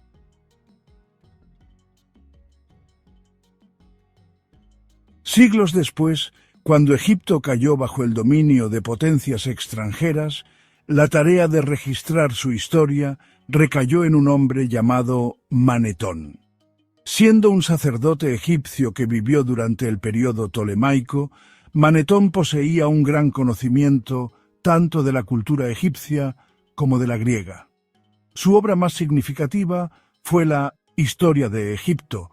Siglos después, cuando Egipto cayó bajo el dominio de potencias extranjeras, la tarea de registrar su historia recayó en un hombre llamado Manetón. Siendo un sacerdote egipcio que vivió durante el período tolemaico, Manetón poseía un gran conocimiento tanto de la cultura egipcia como de la griega. Su obra más significativa fue la Historia de Egipto,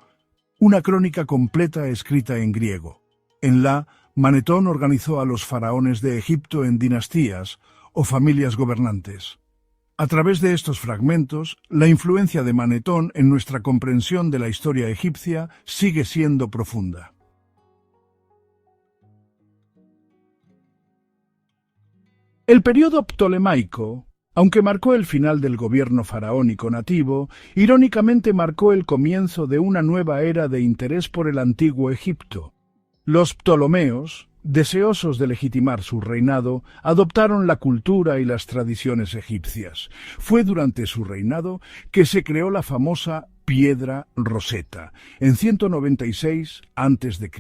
una crónica completa escrita en griego. En la, Manetón organizó a los faraones de Egipto en dinastías o familias gobernantes. A través de estos fragmentos, la influencia de Manetón en nuestra comprensión de la historia egipcia sigue siendo profunda. El período ptolemaico, aunque marcó el final del gobierno faraónico nativo, irónicamente marcó el comienzo de una nueva era de interés por el antiguo Egipto. Los ptolomeos, deseosos de legitimar su reinado, adoptaron la cultura y las tradiciones egipcias. Fue durante su reinado que se creó la famosa piedra Rosetta, en 196 a.C.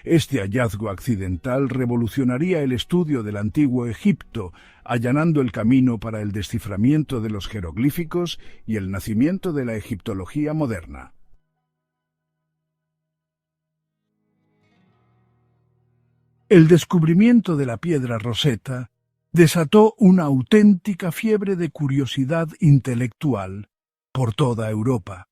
Este hallazgo accidental revolucionaría el estudio del antiguo Egipto, allanando el camino para el desciframiento de los jeroglíficos y el nacimiento de la egiptología moderna. El descubrimiento de la piedra Rosetta desató una auténtica fiebre de curiosidad intelectual por toda Europa.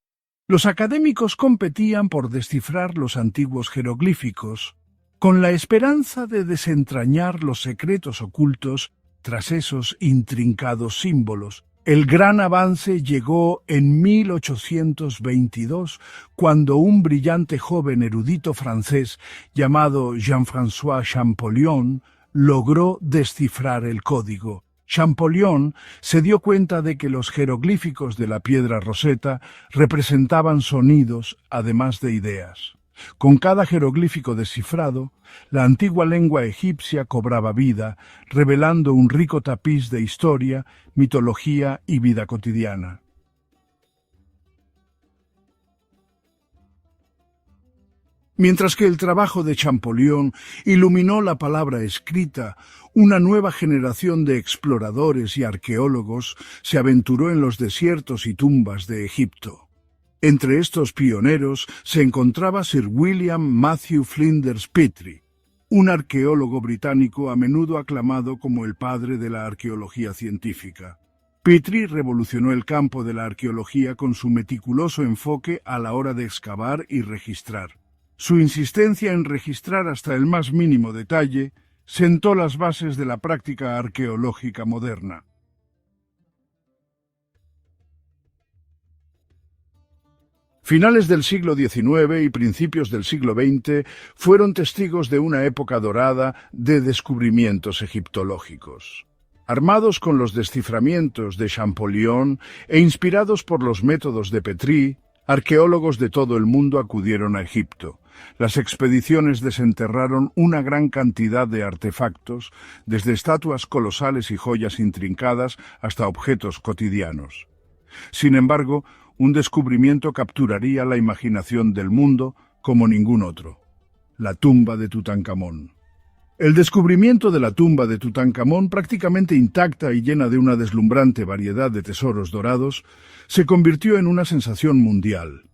Los académicos competían por descifrar los antiguos jeroglíficos, con la esperanza de desentrañar los secretos ocultos tras esos intrincados símbolos. El gran avance llegó en 1822, cuando un brillante joven erudito francés llamado Jean-François Champollion logró descifrar el código. Champollion se dio cuenta de que los jeroglíficos de la piedra Rosetta representaban sonidos, además de ideas. Con cada jeroglífico descifrado, la antigua lengua egipcia cobraba vida, revelando un rico tapiz de historia, mitología y vida cotidiana. Mientras que el trabajo de Champollion iluminó la palabra escrita, una nueva generación de exploradores y arqueólogos se aventuró en los desiertos y tumbas de Egipto. Entre estos pioneros se encontraba Sir William Matthew Flinders Petrie, un arqueólogo británico a menudo aclamado como el padre de la arqueología científica. Petrie revolucionó el campo de la arqueología con su meticuloso enfoque a la hora de excavar y registrar. Su insistencia en registrar hasta el más mínimo detalle sentó las bases de la práctica arqueológica moderna. Finales del siglo XIX y principios del siglo XX fueron testigos de una época dorada de descubrimientos egiptológicos. Armados con los desciframientos de Champollion e inspirados por los métodos de Petrie, arqueólogos de todo el mundo acudieron a Egipto. Las expediciones desenterraron una gran cantidad de artefactos, desde estatuas colosales y joyas intrincadas hasta objetos cotidianos. Sin embargo, un descubrimiento capturaría la imaginación del mundo como ningún otro: la tumba de Tutankamón. El descubrimiento de la tumba de Tutankamón, prácticamente intacta y llena de una deslumbrante variedad de tesoros dorados, se convirtió en una sensación mundial.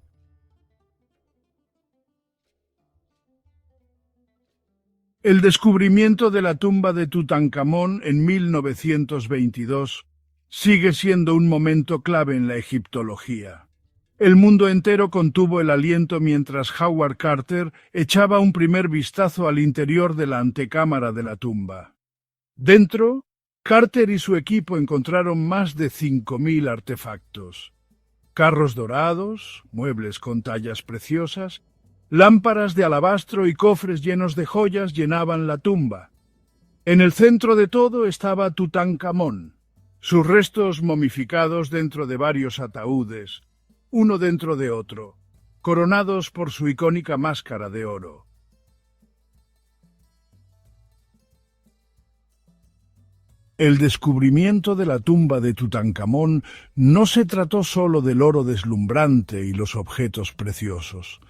El descubrimiento de la tumba de Tutankamón en 1922 sigue siendo un momento clave en la egiptología. El mundo entero contuvo el aliento mientras Howard Carter echaba un primer vistazo al interior de la antecámara de la tumba. Dentro, Carter y su equipo encontraron más de 5.000 artefactos: carros dorados, muebles con tallas preciosas, lámparas de alabastro y cofres llenos de joyas llenaban la tumba. En el centro de todo estaba Tutankamón, sus restos momificados dentro de varios ataúdes, uno dentro de otro, coronados por su icónica máscara de oro. El descubrimiento de la tumba de Tutankamón no se trató solo del oro deslumbrante y los objetos preciosos.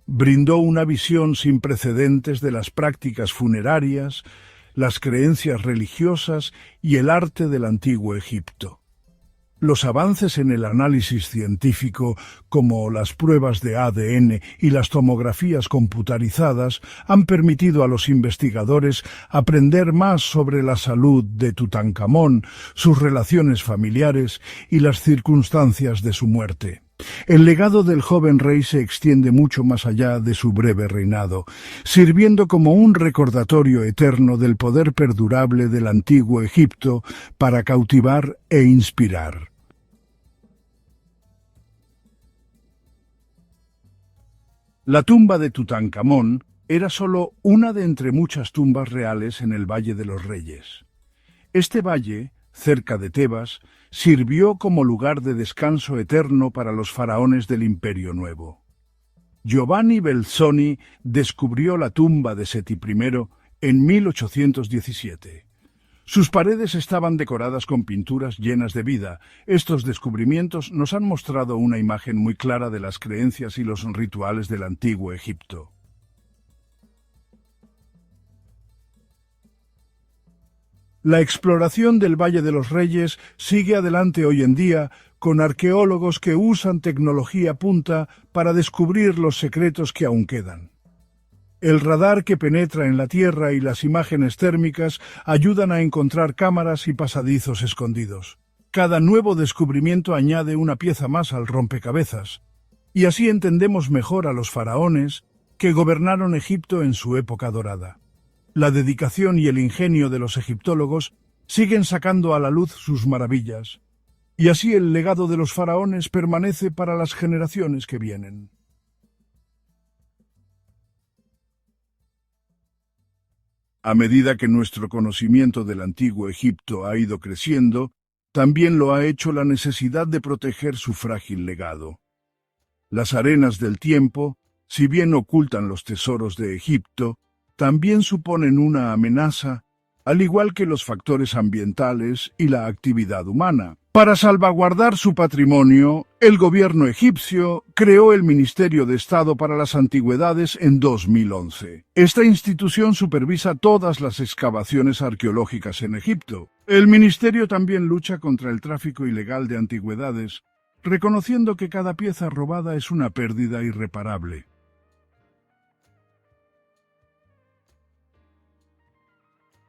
Brindó una visión sin precedentes de las prácticas funerarias, las creencias religiosas y el arte del antiguo Egipto. Los avances en el análisis científico, como las pruebas de ADN y las tomografías computarizadas, han permitido a los investigadores aprender más sobre la salud de Tutankamón, sus relaciones familiares y las circunstancias de su muerte. El legado del joven rey se extiende mucho más allá de su breve reinado, sirviendo como un recordatorio eterno del poder perdurable del antiguo Egipto para cautivar e inspirar. La tumba de Tutankamón era solo una de entre muchas tumbas reales en el Valle de los Reyes. Este valle, cerca de Tebas, sirvió como lugar de descanso eterno para los faraones del Imperio Nuevo. Giovanni Belzoni descubrió la tumba de Seti I en 1817. Sus paredes estaban decoradas con pinturas llenas de vida. Estos descubrimientos nos han mostrado una imagen muy clara de las creencias y los rituales del antiguo Egipto. La exploración del Valle de los Reyes sigue adelante hoy en día con arqueólogos que usan tecnología punta para descubrir los secretos que aún quedan. El radar que penetra en la tierra y las imágenes térmicas ayudan a encontrar cámaras y pasadizos escondidos. Cada nuevo descubrimiento añade una pieza más al rompecabezas, y así entendemos mejor a los faraones que gobernaron Egipto en su época dorada. La dedicación y el ingenio de los egiptólogos siguen sacando a la luz sus maravillas, y así el legado de los faraones permanece para las generaciones que vienen. A medida que nuestro conocimiento del antiguo Egipto ha ido creciendo, también lo ha hecho la necesidad de proteger su frágil legado. Las arenas del tiempo, si bien ocultan los tesoros de Egipto, también suponen una amenaza, al igual que los factores ambientales y la actividad humana. Para salvaguardar su patrimonio, el gobierno egipcio creó el Ministerio de Estado para las Antigüedades en 2011. Esta institución supervisa todas las excavaciones arqueológicas en Egipto. El ministerio también lucha contra el tráfico ilegal de antigüedades, reconociendo que cada pieza robada es una pérdida irreparable.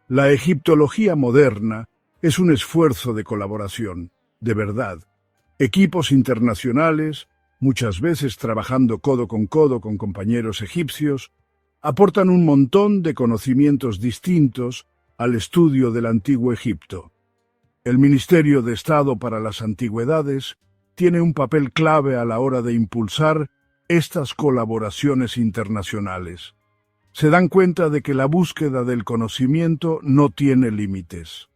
La egiptología moderna es un esfuerzo de colaboración, de verdad. Equipos internacionales, muchas veces trabajando codo con compañeros egipcios, aportan un montón de conocimientos distintos al estudio del antiguo Egipto. El Ministerio de Estado para las Antigüedades tiene un papel clave a la hora de impulsar estas colaboraciones internacionales. Se dan cuenta de que la búsqueda del conocimiento no tiene límites.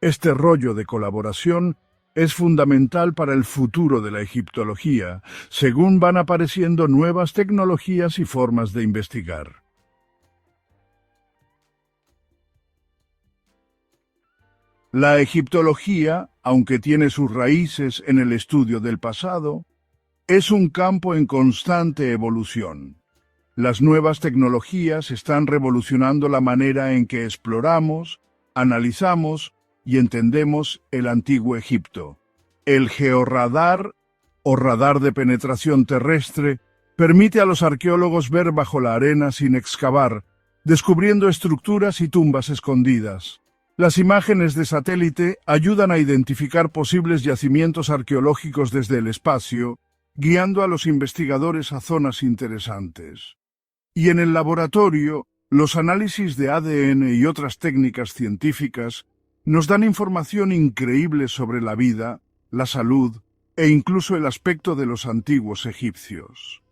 Este rollo de colaboración es fundamental para el futuro de la egiptología, según van apareciendo nuevas tecnologías y formas de investigar. La egiptología, aunque tiene sus raíces en el estudio del pasado, es un campo en constante evolución. Las nuevas tecnologías están revolucionando la manera en que exploramos, analizamos y entendemos el antiguo Egipto. El georradar, o radar de penetración terrestre, permite a los arqueólogos ver bajo la arena sin excavar, descubriendo estructuras y tumbas escondidas. Las imágenes de satélite ayudan a identificar posibles yacimientos arqueológicos desde el espacio, guiando a los investigadores a zonas interesantes. Y en el laboratorio, los análisis de ADN y otras técnicas científicas nos dan información increíble sobre la vida, la salud e incluso el aspecto de los antiguos egipcios.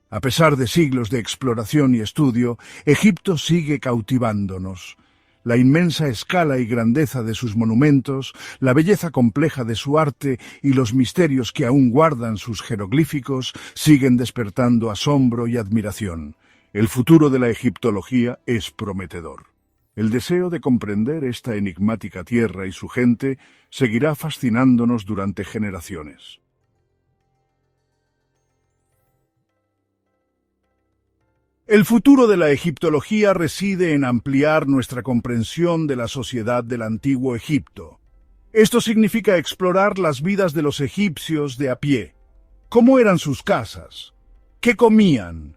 A pesar de siglos de exploración y estudio, Egipto sigue cautivándonos. La inmensa escala y grandeza de sus monumentos, la belleza compleja de su arte y los misterios que aún guardan sus jeroglíficos siguen despertando asombro y admiración. El futuro de la egiptología es prometedor. El deseo de comprender esta enigmática tierra y su gente seguirá fascinándonos durante generaciones. El futuro de la egiptología reside en ampliar nuestra comprensión de la sociedad del antiguo Egipto. Esto significa explorar las vidas de los egipcios de a pie. ¿Cómo eran sus casas? ¿Qué comían?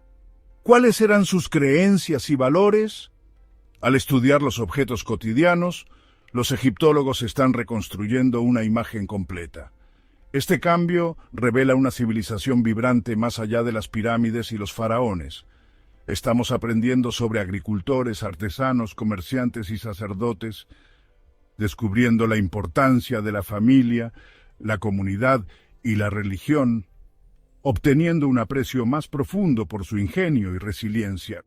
¿Cuáles eran sus creencias y valores? Al estudiar los objetos cotidianos, Los egiptólogos están reconstruyendo una imagen completa. Este cambio revela una civilización vibrante más allá de las pirámides y los faraones. Estamos aprendiendo sobre agricultores, artesanos, comerciantes y sacerdotes, descubriendo la importancia de la familia, la comunidad y la religión, obteniendo un aprecio más profundo por su ingenio y resiliencia.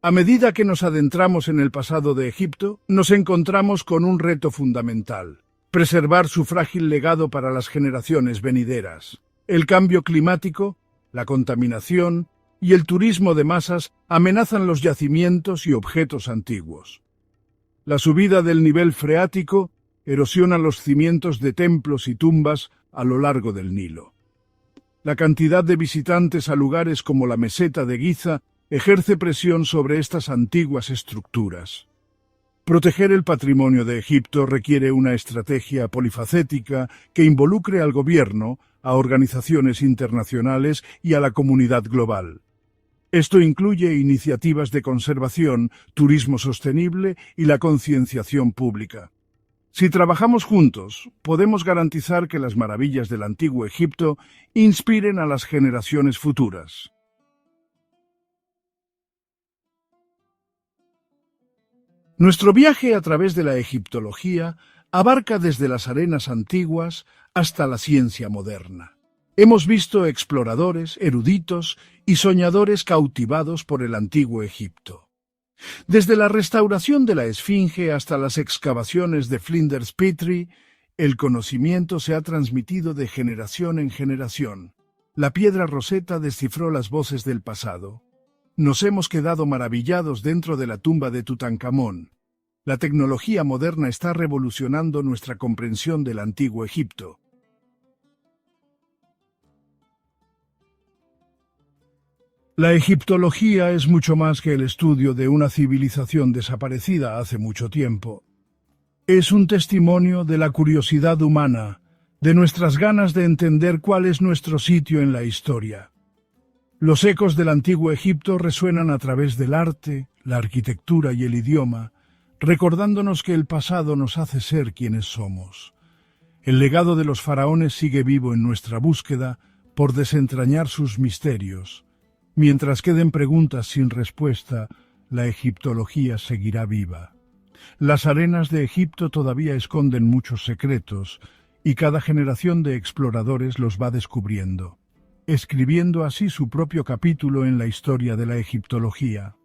A medida que nos adentramos en el pasado de Egipto, nos encontramos con un reto fundamental: preservar su frágil legado para las generaciones venideras. El cambio climático, la contaminación y el turismo de masas amenazan los yacimientos y objetos antiguos. La subida del nivel freático erosiona los cimientos de templos y tumbas a lo largo del Nilo. La cantidad de visitantes a lugares como la meseta de Giza ejerce presión sobre estas antiguas estructuras. Proteger el patrimonio de Egipto requiere una estrategia polifacética que involucre al gobierno, a organizaciones internacionales y a la comunidad global. Esto incluye iniciativas de conservación, turismo sostenible y la concienciación pública. Si trabajamos juntos, podemos garantizar que las maravillas del antiguo Egipto inspiren a las generaciones futuras. Nuestro viaje a través de la egiptología abarca desde las arenas antiguas hasta la ciencia moderna. Hemos visto exploradores, eruditos y soñadores cautivados por el antiguo Egipto. Desde la restauración de la Esfinge hasta las excavaciones de Flinders Petrie, el conocimiento se ha transmitido de generación en generación. La piedra Rosetta descifró las voces del pasado. Nos hemos quedado maravillados dentro de la tumba de Tutankamón. La tecnología moderna está revolucionando nuestra comprensión del antiguo Egipto. La egiptología es mucho más que el estudio de una civilización desaparecida hace mucho tiempo. Es un testimonio de la curiosidad humana, de nuestras ganas de entender cuál es nuestro sitio en la historia. Los ecos del antiguo Egipto resuenan a través del arte, la arquitectura y el idioma, recordándonos que el pasado nos hace ser quienes somos. El legado de los faraones sigue vivo en nuestra búsqueda por desentrañar sus misterios. Mientras queden preguntas sin respuesta, la egiptología seguirá viva. Las arenas de Egipto todavía esconden muchos secretos, y cada generación de exploradores los va descubriendo, escribiendo así su propio capítulo en la historia de la egiptología.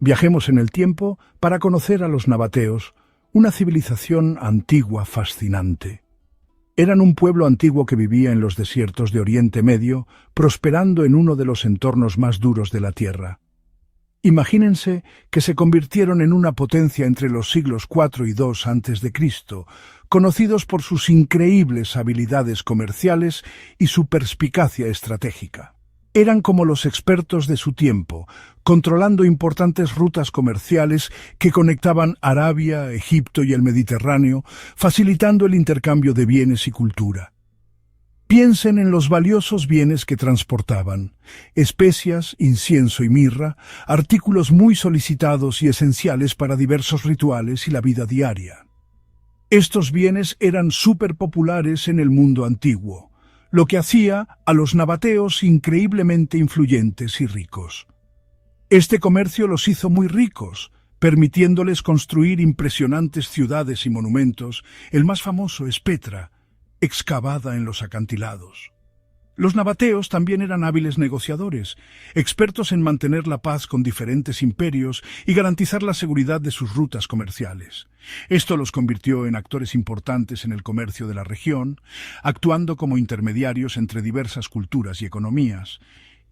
Viajemos en el tiempo para conocer a los nabateos, una civilización antigua fascinante. Eran un pueblo antiguo que vivía en los desiertos de Oriente Medio, prosperando en uno de los entornos más duros de la Tierra. Imagínense que se convirtieron en una potencia entre los siglos IV y II a.C., conocidos por sus increíbles habilidades comerciales y su perspicacia estratégica. Eran como los expertos de su tiempo, controlando importantes rutas comerciales que conectaban Arabia, Egipto y el Mediterráneo, facilitando el intercambio de bienes y cultura. Piensen en los valiosos bienes que transportaban: especias, incienso y mirra, artículos muy solicitados y esenciales para diversos rituales y la vida diaria. Estos bienes eran súper populares en el mundo antiguo, lo que hacía a los nabateos increíblemente influyentes y ricos. Este comercio los hizo muy ricos, permitiéndoles construir impresionantes ciudades y monumentos. El más famoso es Petra, excavada en los acantilados. Los nabateos también eran hábiles negociadores, expertos en mantener la paz con diferentes imperios y garantizar la seguridad de sus rutas comerciales. Esto los convirtió en actores importantes en el comercio de la región, actuando como intermediarios entre diversas culturas y economías.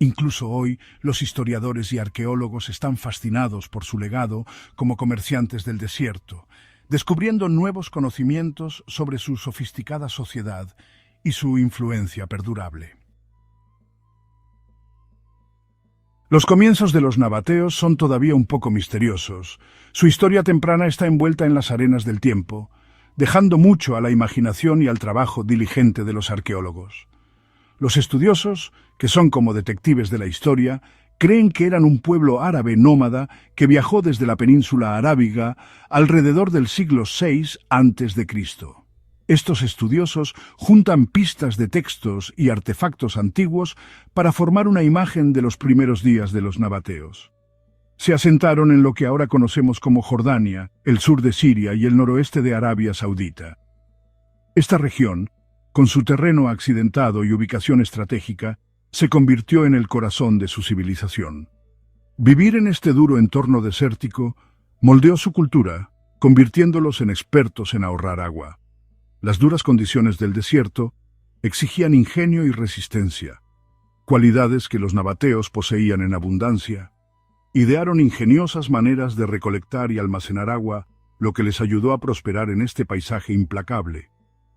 Incluso hoy, los historiadores y arqueólogos están fascinados por su legado como comerciantes del desierto, descubriendo nuevos conocimientos sobre su sofisticada sociedad y su influencia perdurable. Los comienzos de los nabateos son todavía un poco misteriosos. Su historia temprana está envuelta en las arenas del tiempo, dejando mucho a la imaginación y al trabajo diligente de los arqueólogos. Los estudiosos, que son como detectives de la historia, creen que eran un pueblo árabe nómada que viajó desde la península arábiga alrededor del siglo VI a.C. Estos estudiosos juntan pistas de textos y artefactos antiguos para formar una imagen de los primeros días de los nabateos. Se asentaron en lo que ahora conocemos como Jordania, el sur de Siria y el noroeste de Arabia Saudita. Esta región, con su terreno accidentado y ubicación estratégica, se convirtió en el corazón de su civilización. Vivir en este duro entorno desértico moldeó su cultura, convirtiéndolos en expertos en ahorrar agua. Las duras condiciones del desierto exigían ingenio y resistencia, cualidades que los nabateos poseían en abundancia. Idearon ingeniosas maneras de recolectar y almacenar agua, lo que les ayudó a prosperar en este paisaje implacable.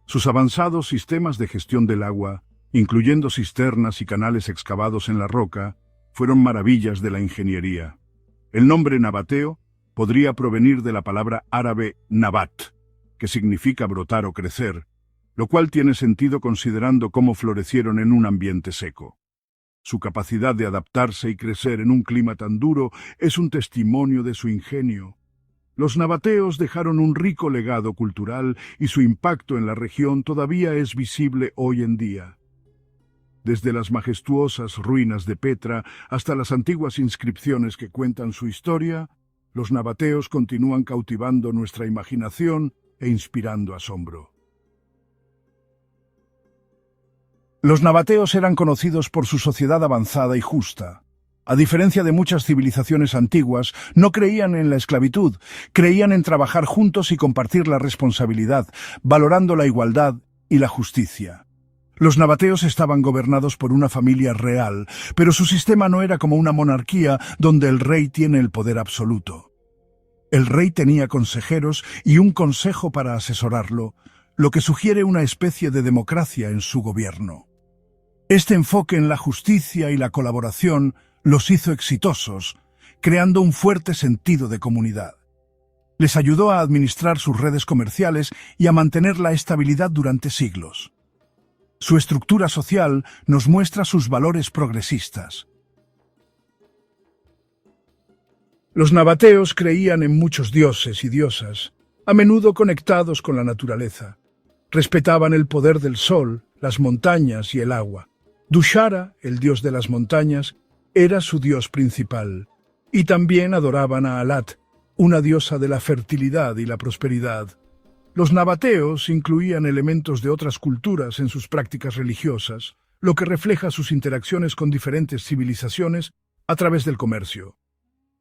Sus avanzados sistemas de gestión del agua, incluyendo cisternas y canales excavados en la roca, fueron maravillas de la ingeniería. El nombre nabateo podría provenir de la palabra árabe nabat, que significa brotar o crecer, lo cual tiene sentido considerando cómo florecieron en un ambiente seco. Su capacidad de adaptarse y crecer en un clima tan duro es un testimonio de su ingenio. Los nabateos dejaron un rico legado cultural y su impacto en la región todavía es visible hoy en día. Desde las majestuosas ruinas de Petra hasta las antiguas inscripciones que cuentan su historia, los nabateos continúan cautivando nuestra imaginación e inspirando asombro. Los nabateos eran conocidos por su sociedad avanzada y justa. A diferencia de muchas civilizaciones antiguas, no creían en la esclavitud, creían en trabajar juntos y compartir la responsabilidad, valorando la igualdad y la justicia. Los nabateos estaban gobernados por una familia real, pero su sistema no era como una monarquía donde el rey tiene el poder absoluto. El rey tenía consejeros y un consejo para asesorarlo, lo que sugiere una especie de democracia en su gobierno. Este enfoque en la justicia y la colaboración los hizo exitosos, creando un fuerte sentido de comunidad. Les ayudó a administrar sus redes comerciales y a mantener la estabilidad durante siglos. Su estructura social nos muestra sus valores progresistas. Los nabateos creían en muchos dioses y diosas, a menudo conectados con la naturaleza. Respetaban el poder del sol, las montañas y el agua. Dushara, el dios de las montañas, era su dios principal. Y también adoraban a Alat, una diosa de la fertilidad y la prosperidad. Los nabateos incluían elementos de otras culturas en sus prácticas religiosas, lo que refleja sus interacciones con diferentes civilizaciones a través del comercio.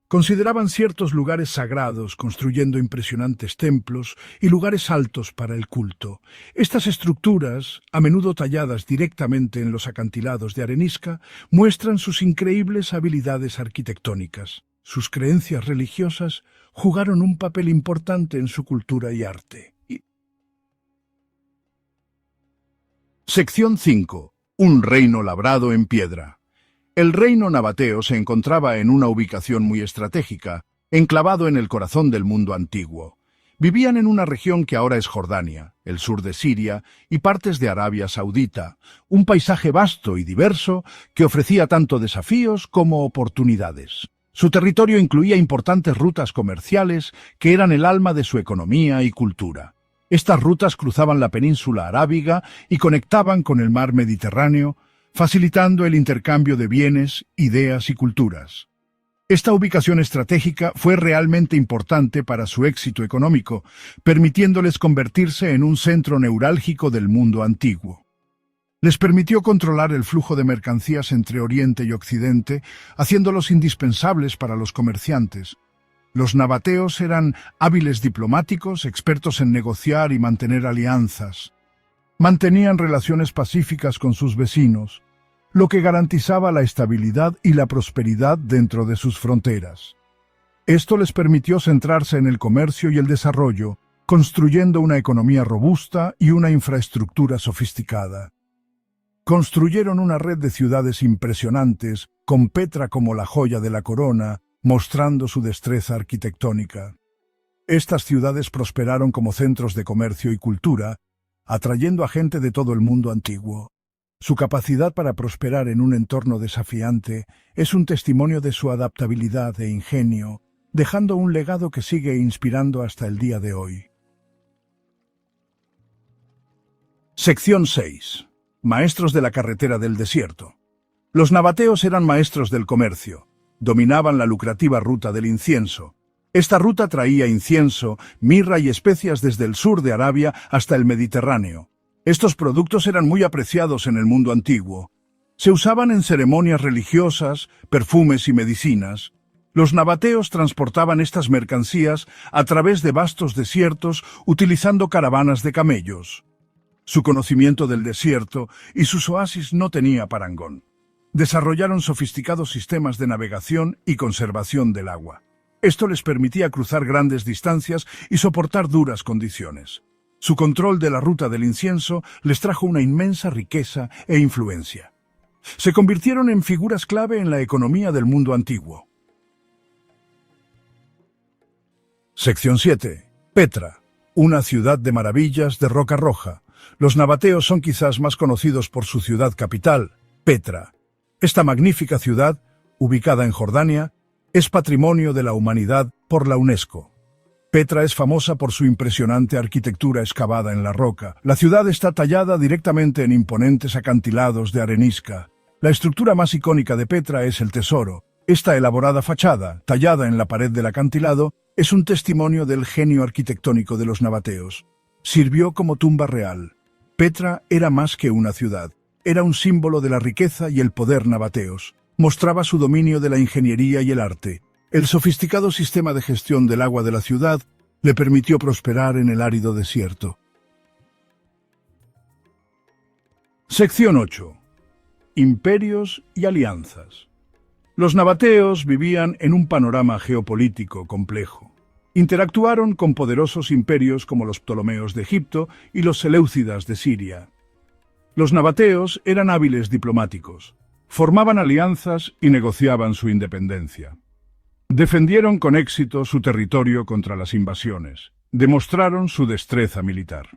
Consideraban ciertos lugares sagrados, construyendo impresionantes templos y lugares altos para el culto. Estas estructuras, a menudo talladas directamente en los acantilados de arenisca, muestran sus increíbles habilidades arquitectónicas. Sus creencias religiosas jugaron un papel importante en su cultura y arte. Sección 5. Un reino labrado en piedra. El reino nabateo se encontraba en una ubicación muy estratégica, enclavado en el corazón del mundo antiguo. Vivían en una región que ahora es Jordania, el sur de Siria y partes de Arabia Saudita, un paisaje vasto y diverso que ofrecía tanto desafíos como oportunidades. Su territorio incluía importantes rutas comerciales que eran el alma de su economía y cultura. Estas rutas cruzaban la península arábiga y conectaban con el mar Mediterráneo, facilitando el intercambio de bienes, ideas y culturas. Esta ubicación estratégica fue realmente importante para su éxito económico, permitiéndoles convertirse en un centro neurálgico del mundo antiguo. Les permitió controlar el flujo de mercancías entre Oriente y Occidente, haciéndolos indispensables para los comerciantes. Los nabateos eran hábiles diplomáticos, expertos en negociar y mantener alianzas. Mantenían relaciones pacíficas con sus vecinos, lo que garantizaba la estabilidad y la prosperidad dentro de sus fronteras. Esto les permitió centrarse en el comercio y el desarrollo, construyendo una economía robusta y una infraestructura sofisticada. Construyeron una red de ciudades impresionantes, con Petra como la joya de la corona, mostrando su destreza arquitectónica. Estas ciudades prosperaron como centros de comercio y cultura, atrayendo a gente de todo el mundo antiguo. Su capacidad para prosperar en un entorno desafiante es un testimonio de su adaptabilidad e ingenio, dejando un legado que sigue inspirando hasta el día de hoy. Sección 6. Maestros de la carretera del desierto. Los nabateos eran maestros del comercio. Dominaban la lucrativa ruta del incienso. Esta ruta traía incienso, mirra y especias desde el sur de Arabia hasta el Mediterráneo. Estos productos eran muy apreciados en el mundo antiguo. Se usaban en ceremonias religiosas, perfumes y medicinas. Los nabateos transportaban estas mercancías a través de vastos desiertos utilizando caravanas de camellos. Su conocimiento del desierto y sus oasis no tenía parangón. Desarrollaron sofisticados sistemas de navegación y conservación del agua. Esto les permitía cruzar grandes distancias y soportar duras condiciones. Su control de la ruta del incienso les trajo una inmensa riqueza e influencia. Se convirtieron en figuras clave en la economía del mundo antiguo. Sección 7. Petra, una ciudad de maravillas de roca roja. Los nabateos son quizás más conocidos por su ciudad capital, Petra. Esta magnífica ciudad, ubicada en Jordania, es Patrimonio de la Humanidad por la UNESCO. Petra es famosa por su impresionante arquitectura excavada en la roca. La ciudad está tallada directamente en imponentes acantilados de arenisca. La estructura más icónica de Petra es el tesoro. Esta elaborada fachada, tallada en la pared del acantilado, es un testimonio del genio arquitectónico de los nabateos. Sirvió como tumba real. Petra era más que una ciudad. Era un símbolo de la riqueza y el poder nabateos. Mostraba su dominio de la ingeniería y el arte. El sofisticado sistema de gestión del agua de la ciudad le permitió prosperar en el árido desierto. Sección 8. Imperios y alianzas. Los nabateos vivían en un panorama geopolítico complejo. Interactuaron con poderosos imperios como los Ptolomeos de Egipto y los Seleucidas de Siria. Los nabateos eran hábiles diplomáticos. Formaban alianzas y negociaban su independencia. Defendieron con éxito su territorio contra las invasiones. Demostraron su destreza militar.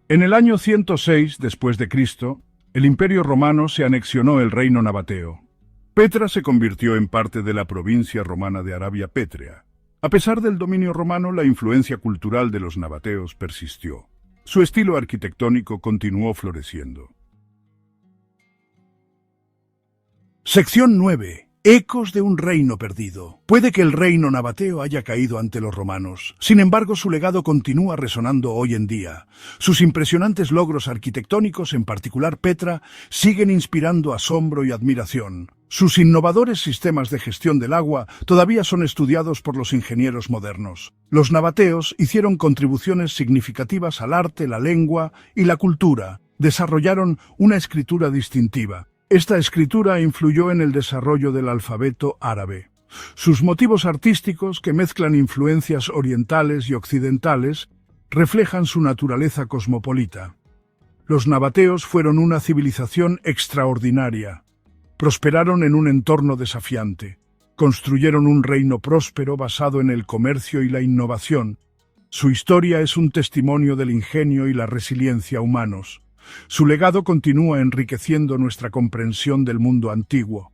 En el año 106 después de Cristo, el Imperio Romano se anexionó el reino nabateo. Petra se convirtió en parte de la provincia romana de Arabia Pétrea. A pesar del dominio romano, la influencia cultural de los nabateos persistió. Su estilo arquitectónico continuó floreciendo. Sección 9. Ecos de un reino perdido. Puede que el reino nabateo haya caído ante los romanos. Sin embargo, su legado continúa resonando hoy en día. Sus impresionantes logros arquitectónicos, en particular Petra, siguen inspirando asombro y admiración. Sus innovadores sistemas de gestión del agua todavía son estudiados por los ingenieros modernos. Los nabateos hicieron contribuciones significativas al arte, la lengua y la cultura. Desarrollaron una escritura distintiva. Esta escritura influyó en el desarrollo del alfabeto árabe. Sus motivos artísticos, que mezclan influencias orientales y occidentales, reflejan su naturaleza cosmopolita. Los nabateos fueron una civilización extraordinaria. Prosperaron en un entorno desafiante. Construyeron un reino próspero basado en el comercio y la innovación. Su historia es un testimonio del ingenio y la resiliencia humanos. Su legado continúa enriqueciendo nuestra comprensión del mundo antiguo.